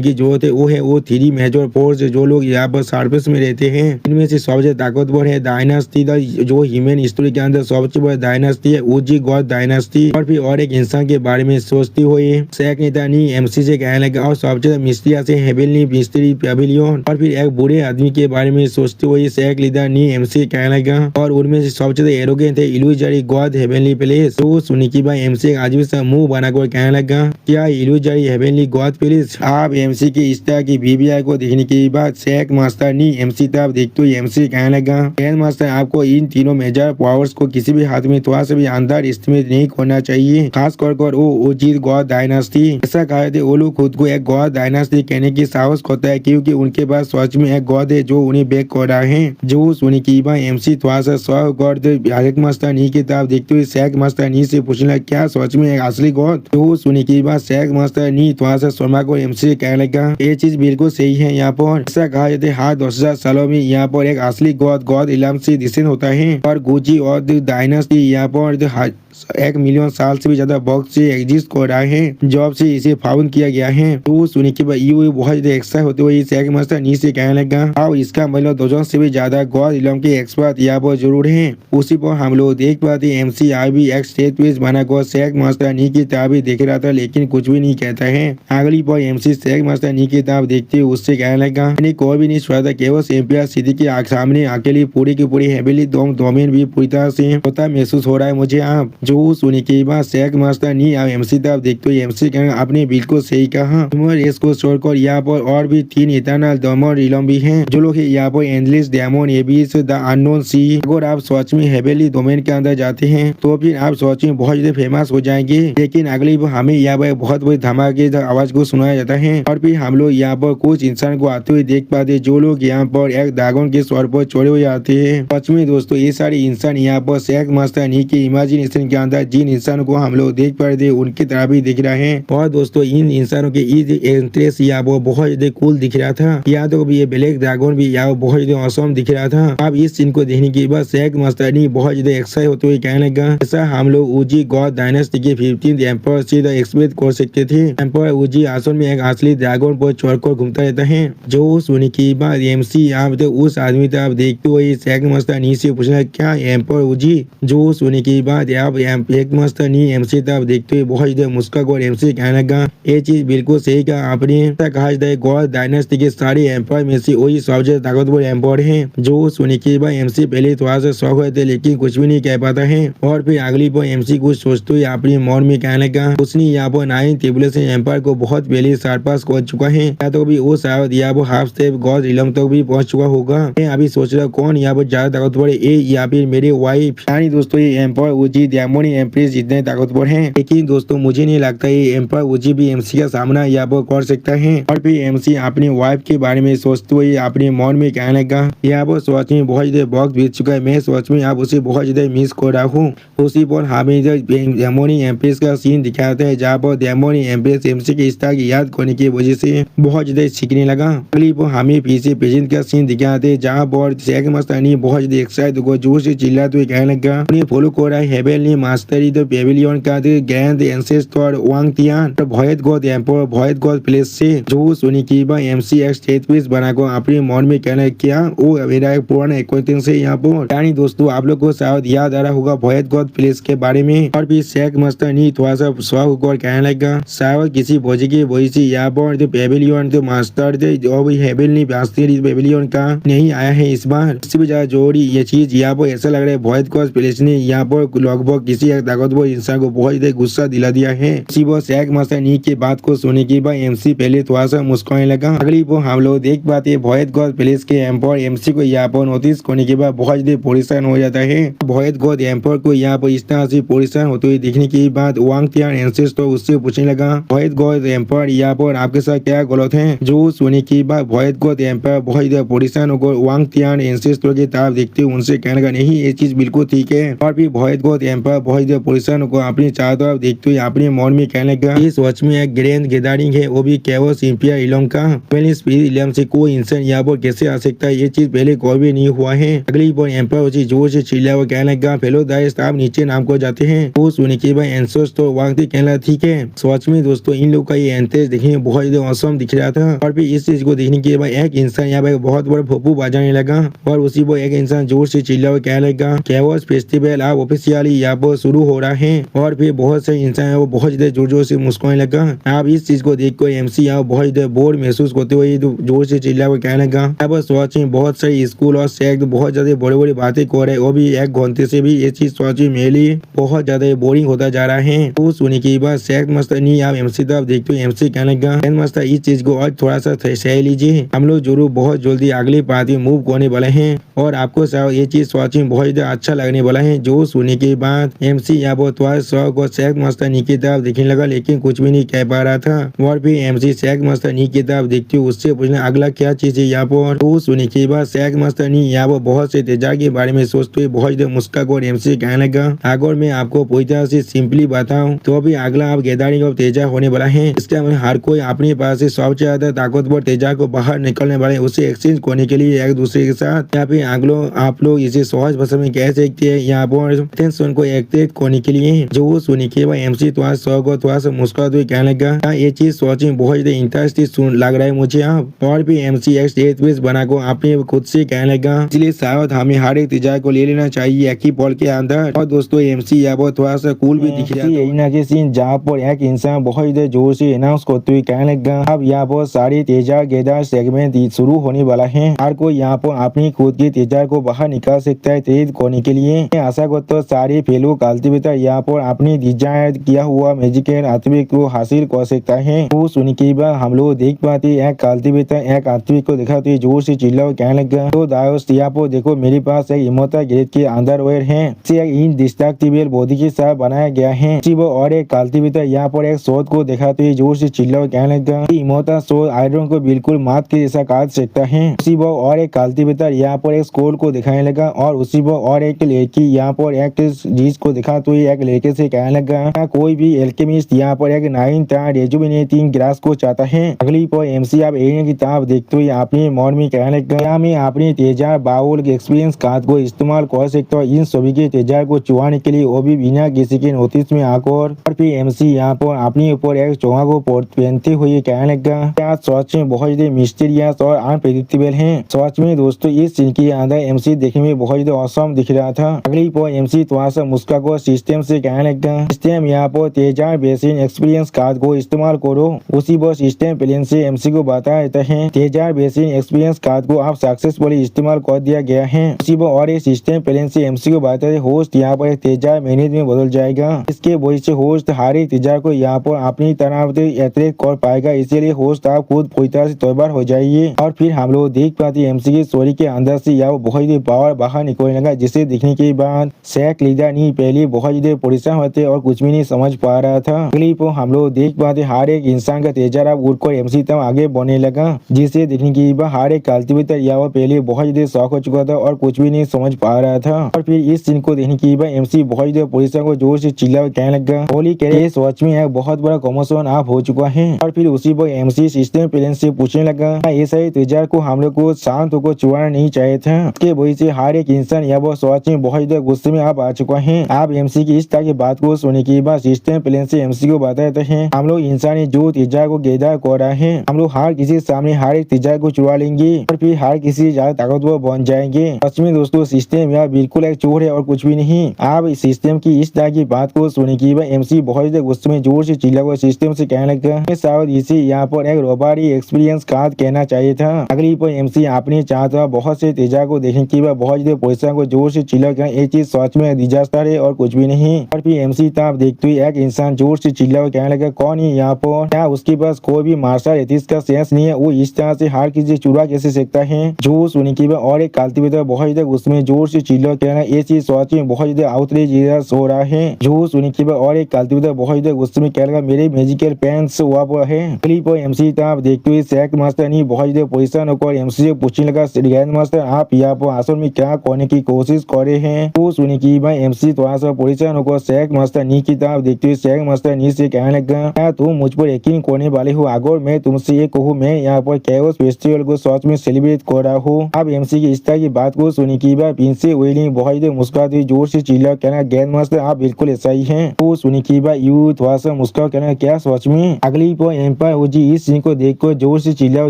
की जरूरत है वो 3 मेजर फोर्स जो लोग यहाँ पर सरफेस में रहते हैं। इनमें से सबसे ताकतवर है डायनास्टी, जो ह्यूमन हिस्ट्री के अंदर सबसे बड़ा डायनास्टी है उजी गॉड डायनास्टी। और फिर और एक इंसान के बारे में सोचते हुए शेख निदानी एमसी से कहने लगा, और सबसे मिस्टीरियस है हेवनली मिस्ट्री पैविलियन। और फिर एक बुरे आदमी के बारे में सोचते हुए शेख निदानी एमसी कहने लगा, और उनमें से सबसे एरोगेंट है इल्यूजरी गॉड हेवनली प्लेस। तो सुनी की भाई एमसी अजीब सा मुंह बनाकर कहने लगा, क्या इल्यूजरी हेवनली गॉड प्लेस। आप एमसी की इस तरह की बीबीआई को देखने के बाद शेख मास्टर ने एमसी तब देखते हुए एमसी कहने लगा, ग्रैंड मास्टर आपको इन तीनों मेजर पावर्स को किसी भी हाथ में थोड़ा सा भी अंदर एस्टिमेट नहीं करना चाहिए, खास कर वो ओजीद गॉड डायनास्टी। ऐसा कहा थे वो लोग खुद को एक गॉड डायनास्टी कहने की साहस करता है क्योंकि उनके पास सच में एक गॉड है जो उन्हें बैक कर रहा है। जो सुनी की भाई एमसी थोड़ा सा सौ गॉड शेख मास्टर नी की तरफ देखते हुए शेख मास्टर नी से पूछना, क्या सच में एक असली गॉड। तो सुनी की बात शेख मास्टर नी थोड़ा सा शर्मा को एमसी कहने लगा, ये चीज बिल्कुल सही है। यहाँ पर ऐसा कहा जाता है हर 10,000 सालों में यहाँ पर एक असली गॉड इलाम से डिसेंट होता है। और गुजी और डायनास्टी यहाँ पर 1 मिलियन साल से भी ज्यादा वक्त से एग्जिस्ट कर रहा है जब से इसे फाउंड किया गया है। तो सुनी के बाद यू बहुत ज्यादा एक्साइट होते हुए शेख मास्टर नी से कहने लगा, और इसका मतलब 2,000 से भी ज्यादा गॉड इलम के एक्सपर्ट यहाँ पर जरूर है। उसी पर हम लोग देख पाते एमसी आज भी एक स्टेज पीस बनाकर शेख मास्टर नी की तरफ भी देख रहा था लेकिन कुछ भी नहीं कहता है। अगली पर एमसी शेख मास्टर नी की तरफ देखते हुए उससे कहने लगा, मैंने कोई भी नहीं सोचा था, केवल एम्पायर सिटी के सामने अकेली पूरी की पूरी हेवनली डोमेन भी पूरी तरह से पता महसूस हो रहा है मुझे। आप जो सुनी के बाद शेख मास्टर नी अब एमसी तब देखते हुए एमसी कहना, आपने बिल्कुल सही कहा। इसको छोड़कर यहाँ पर और भी 3 इटर्नल डेमन इलम भी हैं जो लोग यहाँ पर endless demon abyss the unknown sea. अगर आप सच में हेवनली डोमेन के अंदर जाते हैं तो फिर आप सच में बहुत ज्यादा फेमस हो जाएंगे। लेकिन अगली बार हमें यहाँ पर बहुत बड़ी धमाकेदार आवाज को सुनाया जाता है और फिर हम लोग यहाँ पर कुछ इंसान को आते हुए देख पाते जो लोग यहाँ पर एक ड्रैगन के सर पर चढ़े हुए आते हैं। सच में दोस्तों ये सारे इंसान यहाँ पर शेख मास्टर नी के इमेजिनेशन के अंदर जिन इंसानों को हम लोग देख पा रहे थे उनकी तरह भी दिख रहा है। और दोस्तों इन इंसानों के इंटरेस्ट यहाँ पर बहुत ज्यादा कूल दिख रहा था। यहाँ तो ये ब्लैक ड्रैगन भी यहाँ बहुत ज्यादा औसम दिख रहा था। अब इस सीन को देखने के बाद शेख मास्टर नी बहुत ज्यादा एक्साइट होते हुए कहने लगा, ऐसा हम लोग उजी गॉड डायनेस्टी के 15th एम्पायर से एक्सपेक्ट कर सकते थे। एम्पायर उजी असल में एक असली ड्रैगन पर चढ़कर घूमता रहता है। जो सुनने के बाद एमसी आप तो उस आदमी तरफ देखते हुए शेख मास्टर नी से पूछना, क्या एम्पायर उजी। जो सुनने के बाद आप शेख मास्टर नी एमसी तरफ देखते हुए बहुत ज्यादा मुस्कुरा और एमसी कहने लगा, ये चीज बिल्कुल सही कहा आपने। कहा जाता है गॉड डायनेस्टी के सारे एम्पायर में से वही सबसे ताकतवर एम्पायर है। जो सुनने के बाद एमसी पहले थोड़ा सा शौक हुए थे लेकिन कुछ भी नहीं कह पाता है। और फिर अगली पर एमसी कुछ सोचते हुए अपने मन में कहने लगा, उसने यहाँ पर 9 ट्रिबुलेशन एम्पायर को बहुत पहले सरपास कर चुका है, या तो भी वो शायद यहाँ पर हाफ स्टेप गॉड इलम तक भी पहुंच चुका होगा। मैं अभी सोच रहा कौन यहाँ पर ज्यादा ताकतवर है, या फिर मेरे वाइफ। यानी दोस्तों ये एम्पायर उजी डेमोनी एम्प्रेस जितने ताकतवर हैं, लेकिन दोस्तों मुझे नहीं लगता ये एम्पायर उजी भी एमसी का सामना यहाँ पर कर सकता है। और फिर एमसी अपनी वाइफ के बारे में सोचते हुए अपने मन में कहने लगा, यहाँ पर सोच में बहुत ज्यादा वक्त बीत चुका है, मैं सोच में आप उसे बहुत ज्यादा मिस कर रहा हूँ। उसी पर हमें डेमोनी एम्प्रेस का सीन दिखाते हैं जहाँ पर डेमोनी एम्प्रेस एमसी के इस तरह की याद करने की वजह से बहुत ज्यादा सीखने लगा। अगली पर हमें पीछे प्रेजेंट का सीन दिखाते हैं जहाँ पर शेख मास्टर नी बहुत ज्यादा एक्साइट होकर जोर से चिल्लाते हुए कहने लगा, उन्हें फॉलो कर रहा है हेवनली मास्टरी द पेविलियन का ग्रैंड एंसेस्टर वांग तियान भयत गॉड एम्पर भयत गॉड प्लेस से जो सुनी की MCX स्टेट पीस बनाकर अपने मन में कहना किया वो मेरा एक पुराना एक्वेंटेंस है यहाँ पर। यानी दोस्तों आप लोग को शायद याद आ रहा होगा भयत गॉड प्लेस के बारे में। और भी शेख मस्तर नहीं थोड़ा सा शौक और कहने लगा शायद किसी भोजी की वजह से यहाँ पर जो पेविलियन जो मास्टर जो भी हेबिल नहीं पेविलियन का नहीं आया है इस बार। इससे भी ज्यादा जरूरी ये चीज यहाँ पर ऐसा लग रहा है भयत गॉड प्लेस ने यहाँ पर लगभग किसी एक ताकतवर इंसान को बहुत ज्यादा गुस्सा दिला दिया है। इसी वो शेख मस्तर नहीं की बात को सुनने के बाद MC पहले थोड़ा सा मुस्कुराने लगा। अगली वो हम लोग देख पाते भयत गॉड प्लेस के एम्पर MC को यहाँ पर नोटिस करने के बाद बहुत ज्यादा परेशान हो जाता है। भयत गॉड एम्पर को यहाँ पर इस तरह से परेशान होते हुए देखने के बाद वांग तियान एंसेस्टर उससे पूछने लगा भयत गॉड एम्पर यहाँ पर आपके साथ क्या गलत है। जो सुनने के बाद भयत गॉड एम्पर बहुत ज्यादा परेशान होकर वांग तियान एंसेस्टर की तरफ देखते हुए उनसे कहने लगा नहीं ये चीज बिल्कुल ठीक है। और फिर भयत गॉड एम्पर बहुत ज्यादा परेशान होकर अपनी चारों तरफ देखते हुए अपने मन में कहने लगा इस वॉच में एक ग्रैंड गैदरिंग है वो भी केवल इंपियर इलम का पहले स्पिरिट इलम से कोई इंसान यहाँ पर कैसे आ सकता है ये चीज पहले कोई भी नहीं हुआ है। अगली बार एम्पर उसी जोर से चिल्ला हुआ कहने लगा फेलो दाइस आप नीचे नाम को जाते हैं। वो सुनने के बाद एंसर्स तो वांग कहने लगा ठीक है। सच में दोस्तों इन लोग का ये एंट्रेंस देखने में बहुत ज्यादा औसम दिख रहा था। और फिर इस चीज को देखने के बाद एक इंसान यहाँ पर बहुत बड़ा फूफू बजाने लगा और उसी पर एक इंसान जोर से चिल्ला हुआ कहने लगा केवल फेस्टिवल अब ऑफिशियली यहाँ पर शुरू हो रहा है। और फिर बहुत से इंसान है वो बहुत ज्यादा जोर जोर से मुस्कुराने लगा। आप इस चीज को देख कर MC यहाँ बहुत ज्यादा बोर महसूस करते हुए जोर से चिल्ला हुआ कहने लगा अब सोच में बहुत सारे स्कूल और शेख बहुत ज्यादा बड़ी बड़ी बातें कर रहे वो भी एक घंटे से भी ये चीज सोच में मेरे लिए बहुत ज्यादा बोरिंग होता जा रहा है। वो सुनने के बाद शेख मस्तर नहीं आप MC तरफ देखते हुए MC कहने लगा मस्तर इस चीज को और थोड़ा सा सह लीजिए हम लोग जरूर बहुत जल्दी अगली पार्टी में मूव करने वाले हैं और आपको शायद ये चीज सोच में बहुत ज्यादा अच्छा लगने वाला है। जो सुनने के बाद MC यहाँ पर थोड़ा शौक और शेख मस्तर नी की तरफ देखने लगा लेकिन कुछ भी नहीं कह पा रहा था। और फिर MC शेख मस्तर नी की तरफ देखते हुए उससे पूछना अगला क्या चीज है यहाँ पर। तो सुनने के बाद शेख मस्तर नी यहाँ पर बहुत से तेजा के बारे में सोचते हुए बहुत ज्यादा मुस्कुरा और MC कहने लगा अगर मैं आपको पूरी तरह से सिंपली बताऊं तो अभी अगला आप गैदरिंग ऑफ तेजा होने वाला है। इसका मतलब हर कोई अपने पास से सबसे ज्यादा ताकतवर तेजा को बाहर निकलने वाले उसे एक्सचेंज करने के लिए एक दूसरे के साथ या फिर आप लोग इसे सहज भाषा में कह सकते हैं यहाँ पर टेंशन को एक्टिवेट करने के लिए। जो सुनने के बाद MC थोड़ा शौक और थोड़ा सा मुस्कुराते हुए कहने लगा ये चीज सोच में बहुत ज्यादा इंटरेस्टिंग लग रहा है मुझे आप। और भी MCX स्टेट पीस बनाकर आपने खुद से कहने लगा इसलिए शायद हमें हर एक तेजा को ले लेना चाहिए एक ही पल के अंदर। और दोस्तों MC यहाँ पर थोड़ा सा कूल भी दिख रहा है सीन जहाँ पर एक इंसान बहुत ज्यादा जोर से अनाउंस करते हुए कहने लगा अब यहाँ पर सारी तेजा गैदर सेगमेंट शुरू होने वाला है। हर कोई यहाँ पर अपनी खुद की तेजा को बाहर निकाल सकता है तेज करने के लिए। आशा करता हूँ सारे फेलो कल्टिवेटर यहाँ पर अपनी डिजाइन किया हुआ मैजिकल आत्मिक को हासिल कर सकता है। वो सुन के बाद हम लोग देख पाते एक कल्टिवेटर एक आत्मिक को दिखाते हुए जोर से चिल्ला कहने लगा तो दायोस यहाँ पर देखो मेरे पास एक इमोटा ग्रेड के अंडरवेयर है इसे एक इंडिस्ट्रक्टिबल बॉडी के साथ बनाया गया है। और एक कल्टिवेटर यहाँ पर एक शोध को दिखाते हुए जोर से चिल्ला कहने लगा इमोटा शोध आयरन को बिल्कुल मात के जैसा काट सकता है। उसी वो और एक कल्टिवेटर यहाँ पर एक स्कोर को दिखाने लगा और उसी वो और एक लड़की यहाँ पर एक चीज को दिखाते हुए एक लड़के से कहने लगा कोई भी एल्केमिस्ट यहाँ पर एक 9 रेजुविनेटिंग ग्लास को चाहता है। अगली पर MC आप एरिया की तरफ देखते हुए अपने मन में कहने लगा मैं अपनी तेजा बाउल एक्सपीरियंस कार्ड को इस्तेमाल कर सकता हूँ इन सभी के तेजा को चुहाने के लिए वो भी बिना किसी के नोटिस में आकर। और फिर MC यहाँ पर अपने ऊपर एक चोहा को पहनते हुए कहने लगा सच में बहुत ज्यादा मिस्टीरियस और अनप्रेडिक्टेबल है। सच में दोस्तों इस सीन के अंदर MC देखने में बहुत ज्यादा औसम दिख रहा था। अगली पर MC थोड़ा सा मुस्कुरा को सिस्टम से कहने लगा सिस्टम यहाँ पर तेजा बेसिन एक्सपीरियंस कार्ड को इस्तेमाल करो। उसी पर सिस्टम प्लेन से MC को बता देता है तेजा बेसिन एक्सपीरियंस कार्ड को आप सक्सेसफुली इस्तेमाल कर दिया गया है। उसी पर और सिस्टम प्लेन से MC को बताते है होस्ट यहाँ पर तेजा मैनेज में बदल जाएगा। इसके वजह से होस्ट हर एक तेजा को यहाँ पर अपनी तरफ से अट्रैक्ट कर पाएगा इसीलिए होस्ट आप खुद पूरी तरह से तैयार हो जाइए। और फिर हम लोग देख पाते हैं MC की स्टोरी के अंदर से यह बहुत ही पावर बाहर निकलने लगा जिसे देखने के बाद शेख लीडर नहीं पहले बहुत ज्यादा परेशान होते और कुछ भी नहीं समझ पा रहा था। अगली पर हम लोग देख पाते हर एक इंसान का तेजा अब उड़कर MC तक आगे बढ़ने लगा जिसे देखने के बाद हर एक कल्टिवेटर यह पहले बहुत ज्यादा शौक हो चुका था और कुछ भी नहीं समझ पा रहा था। और फिर इस सीन को देखने के बाद MC बहुत ज्यादा परेशान को जोर से चिल्ला कहने लगा होली के सच में एक बहुत बड़ा कमोशन आप हो चुका है। और फिर उसी पर MC सिस्टम प्लेन से पूछने लगा ऐसा ही तेजा को हम लोग को शांत होकर चुराना नहीं चाहिए था। इसके वजह से हर एक इंसान यह वो सच में बहुत ज्यादा गुस्से में आप आ चुका है। आप एमसी की इस तरह की बात को सुनने के बाद सिस्टम प्लेन से एमसी को बताते हैं हम लोग इंसानी जो तिजारा को गैदा कर रहे हैं, हम लोग हर किसी के सामने हर एक तिजारा को चुरा लेंगे और फिर हर किसी ज्यादा ताकतवर बन जाएंगे। सच में दोस्तों सिस्टम यह बिल्कुल एक चोर है और कुछ भी नहीं। आप इस सिस्टम की इस तरह की बात को सुनने के बाद एमसी बहुत ही गुस्से में जोर से चिल्ला कर सिस्टम से कहने लगा शायद इसे यहाँ पर एक रोबारी एक्सपीरियंस कार्ड कहना चाहिए था। अगली पर एमसी आपने चाहता बहुत से तिजारा को देखने के बाद बहुत ज्यादा पैसा को जोर से चिल्ला कर ये चीज सच में डिजास्टर है और कुछ भी नहीं। और फिर एमसी तब देखते हुए एक इंसान जोर से चिल्ला कर कहने लगा कौन है यहाँ पर, क्या उसके पास कोई भी मार्शल एथिक्स का सेंस नहीं है, वो इस तरह से हर किसी चुरा कैसे सकता है। जो सुनी के बाद और एक कल्टिवेटर बहुत ज्यादा उसमें जोर से चिल्ला कहना ये चीज सच में बहुत ज्यादा आउटरेजियस हो रहा है। जो सुनी के बाद और एक कल्टिवेटर बहुत ज्यादा उसमें कहना मेरे मैजिकल पेंस हुआ है। क्लिप एमसी तब देखते हुए सैक मास्टर नहीं बहुत ज्यादा परेशान होकर एमसी से पूछने लगा ग्रैंड मास्टर आप यहाँ पर असल में क्या करने की कोशिश कर रहे हैं। तो सुनी की भाई एमसी थोड़ा सा परेशान होकर सैक मास्टर नी की तरफ देखते हुए सैक मास्टर नी से कहने लगा क्या तुम मुझ पर यकीन करने वाले हो, अगर मैं तुमसे ये कहूँ मैं यहाँ पर कैओस फेस्टिवल को सच में सेलिब्रेट कर रहा हूँ। अब एमसी की इस तरह की बात को सुनी की बात प्रिंसी वेलिंग बहुत मुस्कुराती जोर से चिल्ला कहना ग्रैंड मास्टर आप बिल्कुल ऐसा ही है। तो सुनी की बात यू थोड़ा सा मुस्कुरा कहना क्या सच में। अगली पर एम्पायर ओजी इस सीन को देखकर जोर से चिल्ला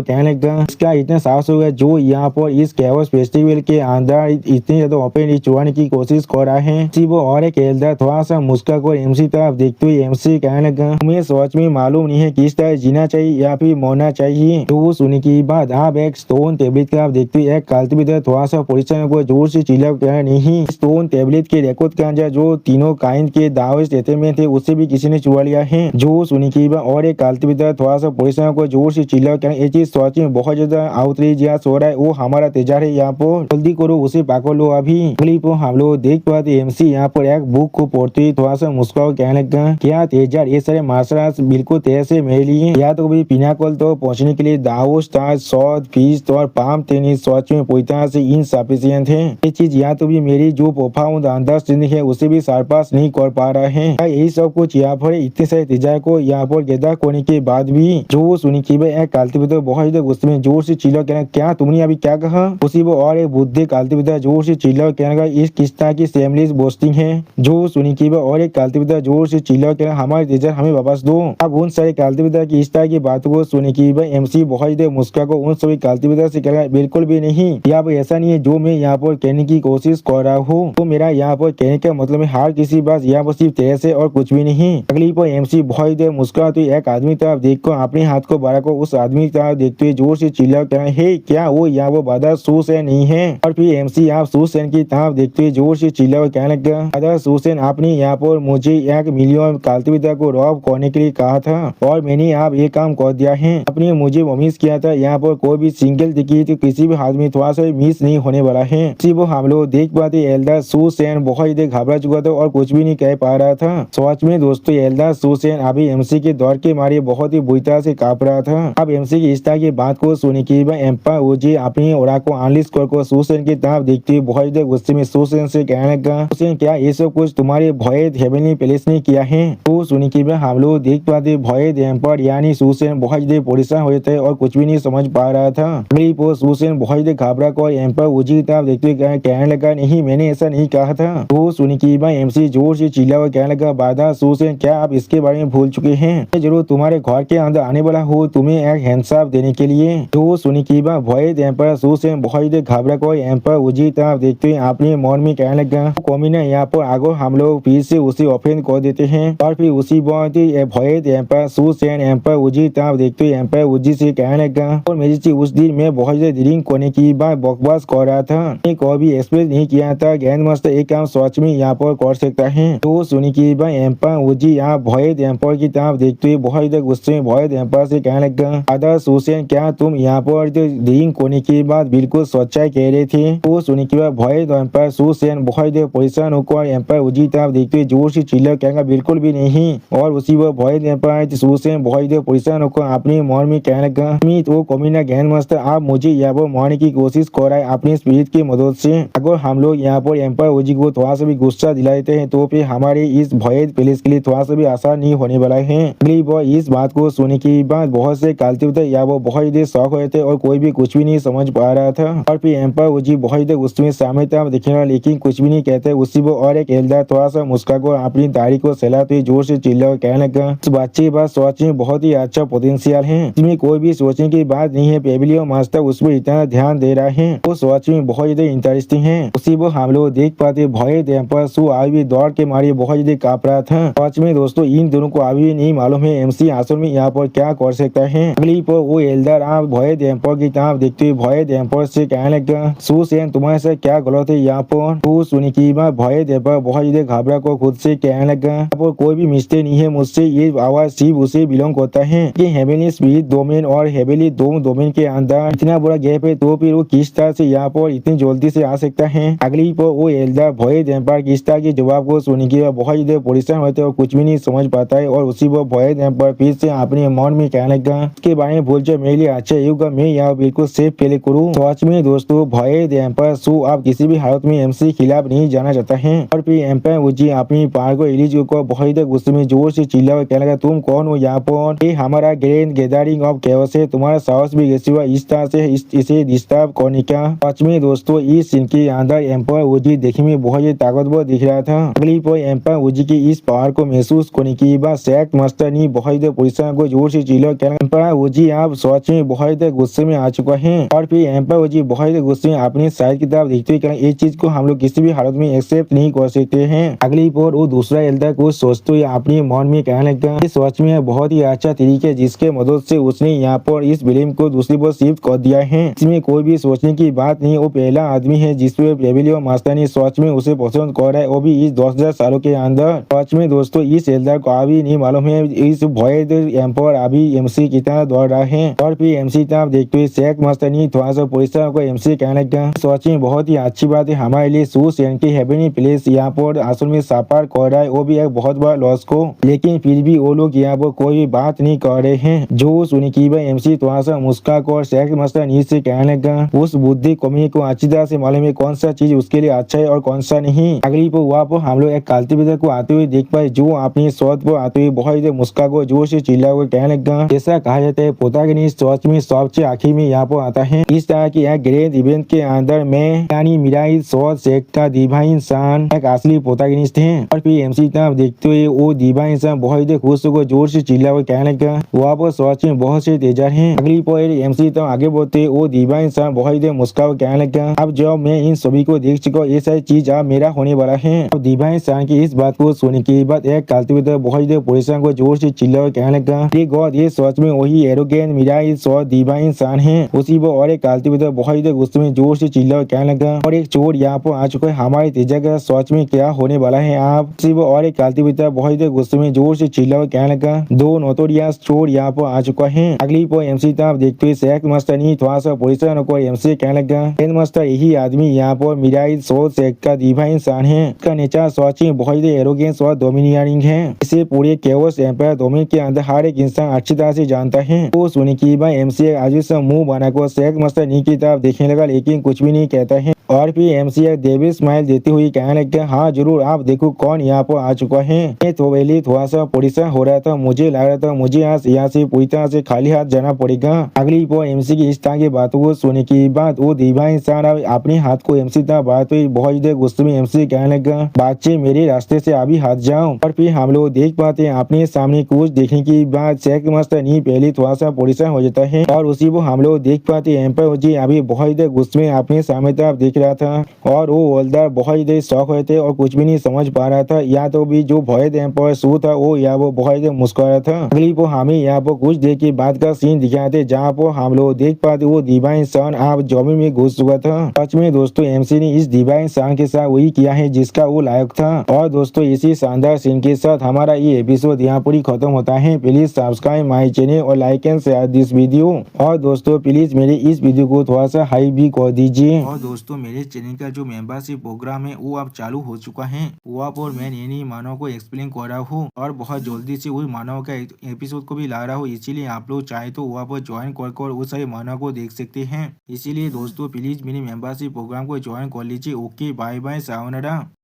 कहने लगा इसका इतना साहस होगा जो यहाँ पर इस कैओस फेस्टिवल के अंदर इतनी ज्यादा ओपन चुराने की कोशिश कर रहा है। वो और एक एल्डर थोड़ा सा मुस्कुरा कर एमसी तरफ देखते हुए एमसी कहने लगा तुम्हें सच में मालूम नहीं है किस तरह जीना चाहिए या फिर मरना चाहिए। तो सुनी की बात आप एक स्टोन टेबलेट का देखते हुए एक कल्टिवेटर थोड़ा सा परेशान को जोर से चिल्ला कहना नहीं स्टोन टेबलेट के रिकॉर्ड के अंदर जो तीनों काइंड के दावे स्टेटमेंट थे उससे भी किसी ने चुरा लिया है। जो सुनी की बात और एक कल्टिवेटर थोड़ा सा परेशान को जोर से चिल्ला कहना ये चीज सच में बहुत ज्यादा आउटरेजियस हो रहा है, वो हमारा तेजार है यहाँ पर जल्दी करो उसे पकड़ लो अभी। अगली पर हम लोग देख पाते एमसी यहाँ पर एक बुक को पढ़ते हुए थोड़ा सा मुस्कुरा कहने लगा क्या तेजार ये सारे मार्शल आर्ट्स बिल्कुल तेज से मेरे लिए या तो कभी पिनाकल तो पहुंचने के लिए दाओ स्टार शॉट फीस्ट और पाम टेनिस सच में पूरी तरह से इनसफिशिएंट है। ये चीज या तो भी मेरी जो प्रोफाउंड अंडरस्टैंडिंग है उसे भी सरपास नहीं कर पा रहा है। यही सब कुछ यहाँ पर इतने सारे तेजार को यहाँ पर गैदर करने के बाद भी जो सुनी की एक कल्टिवेटर बहुत गुस्से में जोर से चिल्ला कहना क्या तुमने अभी क्या कहा। उसी वो और एक बुद्धि कल्टिवेटर जोर से चिल्ला कहना इस किस तरह की सेमलेस बोस्टिंग है। जो सुनी की और एक कल्टिवेटर जोर से चिल्ला कहना हमारे तेजार हमें वापस दो। अब उन सारे कल्टिवेटर की इस तरह की बातों को सुनी की एमसी बहुत मुस्कुरा को उन सभी कल्टिवेटर से कहना बिल्कुल भी नहीं यहाँ पर ऐसा नहीं है जो मैं यहाँ पर कहने की कोशिश कर रहा हूँ। तो मेरा यहाँ पर कहने का मतलब है हर किसी बात यहाँ पर सिर्फ तेज है और कुछ भी नहीं। अगली पर एमसी बहुत मुस्कुरा तो एक आदमी तरफ देखकर अपने हाथ को बढ़ाकर उस आदमी तरफ देखते हुए जोर से चिल्ला कहना हे क्या वो यहाँ वो बादर सुसैन नहीं है। और फिर एमसी आप सुसैन की तरफ देखते हुए जोर से चिल्ला कहने लगा बादर सुसैन आपने यहाँ पर मुझे 1 मिलियन कल्टिवेटर को रॉब करने के लिए कहा था और मैंने आप ये काम कर दिया है। आपने मुझे प्रॉमिस किया था यहाँ पर कोई भी सिंगल टिकट किसी भी आदमी थोड़ा सा मिस नहीं होने वाला है। वो हम लोग देख पाते एल्डर सुसैन बहुत घबरा चुका था और कुछ भी नहीं कह पा रहा था। सच में दोस्तों एल्डर सुसैन अभी एमसी के दौर के मारे बहुत ही बुरी तरह से कांप रहा था। अब एमसी की इस तरह की बात को सुनी की एम्पायर ओजी अपनी ओरा को अनलिस्ट कर सुसैन की तरफ देखते हुए बहुत गुस्से में सुसैन से कहने लगा सुसैन क्या ये सब कुछ तुम्हारे भय हेवनली पैलेस ने किया है। तो सुनी की हम लोग देख पाते भय एम्पायर यानी सुसैन बहुत परेशान हो थे और कुछ भी नहीं समझ पा रहा था। अगली पोर सुसैन बहुत घबरा कर एम्पायर ओजी की तरफ देखते हुए कहने लगा नहीं मैंने ऐसा नहीं कहा था। तो सुनी की एमसी जोर से चिल्ला और कहने लगा बाधा सुसैन क्या आप इसके बारे में भूल चुके हैं, जरूर तुम्हारे घर के अंदर आने वाला हो तुम्हें एक हैंडसाफ देने के लिए। तो सुनी की भय एम्पायर सुसैन बहुत घबरा कर एम्पायर ओजी तरफ देखते हुए अपने मन में कहने लगा कमीना यहाँ पर अगर हम लोग फिर से उसे ऑफेंड कर देते हैं और फिर उसी बात भय एम्पायर सुसैन एम्पायर ओजी तरफ देखते हुए एम्पायर ओजी से कहने लगा और मेरी उस दिन मैं बहुत ड्रिंक करने की बात बकवास कर रहा था, कोई भी एक्सप्रेस नहीं किया था ग्रैंड मास्टर एक काम सच में यहाँ पर कर सकता है। तो सुनी की एम्पायर ओजी यहाँ भय एम्पायर की तरफ देखते हुए बहुत गुस्से में भय एम्पायर से कहने लगा आदर सुसैन क्या तुम यहाँ पर ड्रिंक करने की बात बिल्कुल सच्चाई कह रहे थे। तो सुनी की भय एम्पायर सुसैन बहुत परेशान होकर एम्पायर ओजी तरफ देखते हुए जोर से चिल्ला कहेगा बिल्कुल भी नहीं। और उसी वह भय एम्पायर सुसैन बहुत परेशान होकर अपने मन में कहने लगा वो कमीना ग्रैंड मास्टर आप मुझे यहाँ पर मारने की कोशिश कर रहा है अपने स्पिरिट की मदद से। अगर हम लोग यहाँ पर एम्पायर ओजी को थोड़ा सा भी गुस्सा दिलाते हैं तो फिर हमारे इस भय पैलेस के लिए थोड़ा सा भी आसान नहीं होने वाला है। अगली बार इस बात को सुनने के बाद बहुत से कल्टिवेटर या वो बहुत देर शौक हुए थे और कोई भी कुछ भी नहीं समझ पा रहा था। और फिर एम्पायर ओजी बहुत गुस्से में सामने तरफ दिखेगा लेकिन कुछ भी नहीं कहते। उसी वो और एक एल्डर थोड़ा सा मुस्कुराकर अपनी दाढ़ी को सहलाते हुए जोर से चिल्ला और कहने लगा, इस बच्चे के पास सच में बहुत ही अच्छा पोटेंशियल है, इसमें कोई भी सोचने की बात नहीं है। पेबली और मास्टर उस पर इतना ध्यान दे रहे हैं, वो सच में बहुत ज्यादा इंटरेस्टिंग है। उसी वो हम लोग देख पाते भय पर सू आज भी दौड़ के मारे बहुत ज्यादा कांप रहा था। सच में दोस्तों इन दोनों को अभी भी नहीं मालूम है एमसी असल में यहाँ पर क्या कर सकता है। अगली पर वो एल्डर आप भय डेम्पर की तरफ देखते हुए भय डेम्पर से कहने लगा, सू सेन तुम्हारे साथ क्या गलत है यहाँ पर। वो सुनी की बात भय डेम्पर बहुत ज्यादा घबरा को खुद से कहने लगा, यहाँ पर कोई भी मिस्टेक नहीं है मुझसे, ये आवाज सिर्फ उसे बिलोंग करता है। ये हेवनली स्पिरिट डोमेन और हेवनली डोम डोमेन के अंदर इतना बड़ा गैप है, तो फिर वो किस तरह से यहाँ पर इतनी जल्दी से आ सकता है। अगली पर वो एल्डर भय डेम्पर किस तरह के जवाब को सुनी की बहुत ज्यादा परेशान होते और कुछ भी नहीं समझ पाता है। और उसी वो भय डेम्पर फिर से अपने मन में कहने लगा, इसके बारे में भूल जाओ, मेरे लिए अच्छा होगा मैं यहाँ बिल्कुल सेफ प्ले करूँ। सच में दोस्तों भय डेम्पर सू आप किसी भी हालत में एमसी खिलाफ नहीं जाना चाहता है। और फिर एम्पायर उजी अपनी पार को एलिज को बहुत ज्यादा गुस्से में जोर से चिल्ला और कहने लगा, तुम कौन हो यहाँ पर, ये हमारा ग्रैंड गैदरिंग ऑफ कैओस है, तुम्हारा साहस भी कैसे हुआ इस तरह से इसे डिस्टर्ब करने का। सच में दोस्तों इस सीन के अंदर एम्पायर उजी देखने में बहुत ज्यादा ताकतवर दिख रहा था। अगली पर एम्पायर उजी की इस पावर को महसूस करने के बाद सैक मास्टर ने बहुत ज्यादा परेशान को जोर से चिल्ला कहना, एम्पायर उजी आप सच में बहुत ज्यादा गुस्से में आ चुका है। और फिर एम्पायर उजी बहुत ज्यादा गुस्से में अपनी साइड की तरफ देखते हुए कहना, इस चीज को हम लोग किसी भी हालत में एक्सेप्ट नहीं कर सकते हैं। अगली पर वो दूसरा एल्डर को सोचते हुए अपने मन में कहने लगा, ये सच में बहुत ही अच्छा तरीका है जिसके मदद से उसने यहाँ पर इस फिल्म को दूसरी पर शिफ्ट कर दिया है। इसमें कोई भी सोचने की बात नहीं, वो पहला आदमी है जिसपे पेबलियो मास्टर ने सच में उसे पसंद कर रहा है, वो भी इस 10,000 सालों के अंदर। सच में दोस्तों इस एल्डर को अभी नहीं मालूम है इस भॉयड एम्पायर अभी एमसी की तरह दौड़ रहा है। और फिर एमसी तरफ देखते हुए सैक मास्टर ने थोड़ा सा परेशान को एमसी कहने लगा, सच में बहुत ही अच्छी बात है हमारे लिए सू सेन की हेवनली प्लेस यहाँ पर असल में सफर कर रहा है, वो भी एक बहुत बड़ा लॉस को, लेकिन फिर भी वो लोग यहाँ पर कोई भी बात नहीं कर रहे हैं। जो सुनी की एमसी थोड़ा सा मुस्का कर सैक मास्टर नीचे कहने लगा, उस बुद्धि कमी को अच्छी तरह से मालूम है कौन सा चीज उसके लिए अच्छा है और कौन सा नहीं। अगली पर वहाँ पर हम लोग एक कल्टीवेटर को आते हुए देख पाए जो अपनी शॉट पर आते हुए बहुत ही मुस्का को जोर से चिल्ला हुआ कहने लगा, ऐसा कहा जाता है प्रोटैगनिस्ट सच में सबसे आखिर में यहाँ पर आता है। इस तरह की एक ग्रेट इवेंट के अंदर में यानी मिराई शॉट सेक का डिवाइन सन एक असली प्रोटैगनिस्ट है। और फिर एमसी तरफ देखते हुए वो डिवाइन सन बहुत ही खुश को जोर से चिल्ला हुआ कहने लगा, वहाँ पर सच में बहुत से तेजर है। अगली पर एमसी तरफ आगे बढ़ते वो डिवाइन सन बहुत ही मुस्का कहने लगा, अब जब मैं इन सभी को देख चुका ये सारी चीज अब मेरा होने वाला है। अब डिवाइन सन की इस बात को सुनने के बाद एक कल्टीवेटर बहुत ही परेशान को जोर से चिल्ला हुआ कहने लगा, ये गॉड ये सच में वही एरोगेंट मिराई शॉट डिवाइन सन है। उसी वो और एक कल्टीवेटर बहुत ही गुस्से में जोर से चिल्ला हुआ कहने लगा, और एक चोर यहाँ पर आ चुका है, हमारे तेजा का सच में क्या होने वाला है आप। उसी वो और एक कल्टीवेटर बहुत ही गुस्से में जोर से चिल्ला हुआ कहने लगा, दो नोटोरियस चोर यहाँ पर आ चुका है। अगली पर एमसी तरफ देखते हुए सैक मास्टर ने थोड़ा सा परेशान होकर एमसी कहने लगा, हेड मास्टर यही आदमी यहाँ पर मिराई शॉट सेक का डिवाइन सन है, इसका नेचर सच में बहुत ही एरोगेंस और डोमिनियरिंग है, इसे पूरे कैओस एम्पायर डोमेन के अंदर हर एक इंसान अच्छी तरह से जानता है। तो सुनी की बात एमसी आगे से मुंह बनाकर सैक मास्टर नी की तरफ देखने लगा लेकिन कुछ भी नहीं कहता है। और फिर एमसी एक देवी स्माइल देती हुई कहने लगा, हाँ जरूर आप देखो कौन यहाँ पर आ चुका है। मैं तो पहले थोड़ा सा परेशान हो रहा था, मुझे लग रहा था मुझे यहाँ से पूरी तरह से खाली हाथ जाना पड़ेगा। अगली पर एमसी की इस तरह की बातों को सुनने की बाद वो डिवाइन सन अपने हाथ को एमसी तरह बात हुई बहुत ही गुस्से में एमसी कहने लगा, बच्चे मेरे रास्ते से अभी हाथ जाओ। और फिर हम लोग देख पाते हैं अपने सामने कुछ देखने की बाद सैक मास्टर नी पहले थोड़ा सा परेशान हो जाता है और उसी को हम लोग देख पाते हैं एम्पायर जी अभी बहुत ही गुस्से में अपने सामने तरफ देख रहा था और वो ओल्डर बहुत ही शौक हुए थे और कुछ भी नहीं समझ पा रहा था। या तो भी जो भय एम्पायर शू था वो या वो बहुत ही मुस्कुरा रहा था। अगली को हमें यहाँ पर कुछ देर के बाद का सीन दिखाए थे जहाँ पर हम लोग देख पाते वो डिवाइन सन आप जमीन में घुस चुका था। सच में दोस्तों एमसी ने इस डिवाइन सन के साथ वही किया है जिसका वो लायक था। और दोस्तों इसी शानदार सीन के साथ हमारा ये एपिसोड यहाँ पर खत्म होता है। प्लीज सब्सक्राइब माई चैनल और like and share this video. और दोस्तों प्लीज मेरे इस वीडियो को थोड़ा सा हाई भी कर दीजिए। और दोस्तों मेरे चैनल का जो मेंबरशिप प्रोग्राम है वो अब चालू हो चुका है। वहाँ पर मैं नई मानव को एक्सप्लेन कर रहा हूँ और बहुत जल्दी से वही मानव का एपिसोड को भी ला रहा हूँ, इसीलिए आप लोग चाहे तो वहाँ पर ज्वाइन कर वो सारे मानव को देख सकते हैं। इसीलिए दोस्तों प्लीज मेरी मेंबरशिप प्रोग्राम को ज्वाइन कर लीजिए। Okay bye bye sayonara.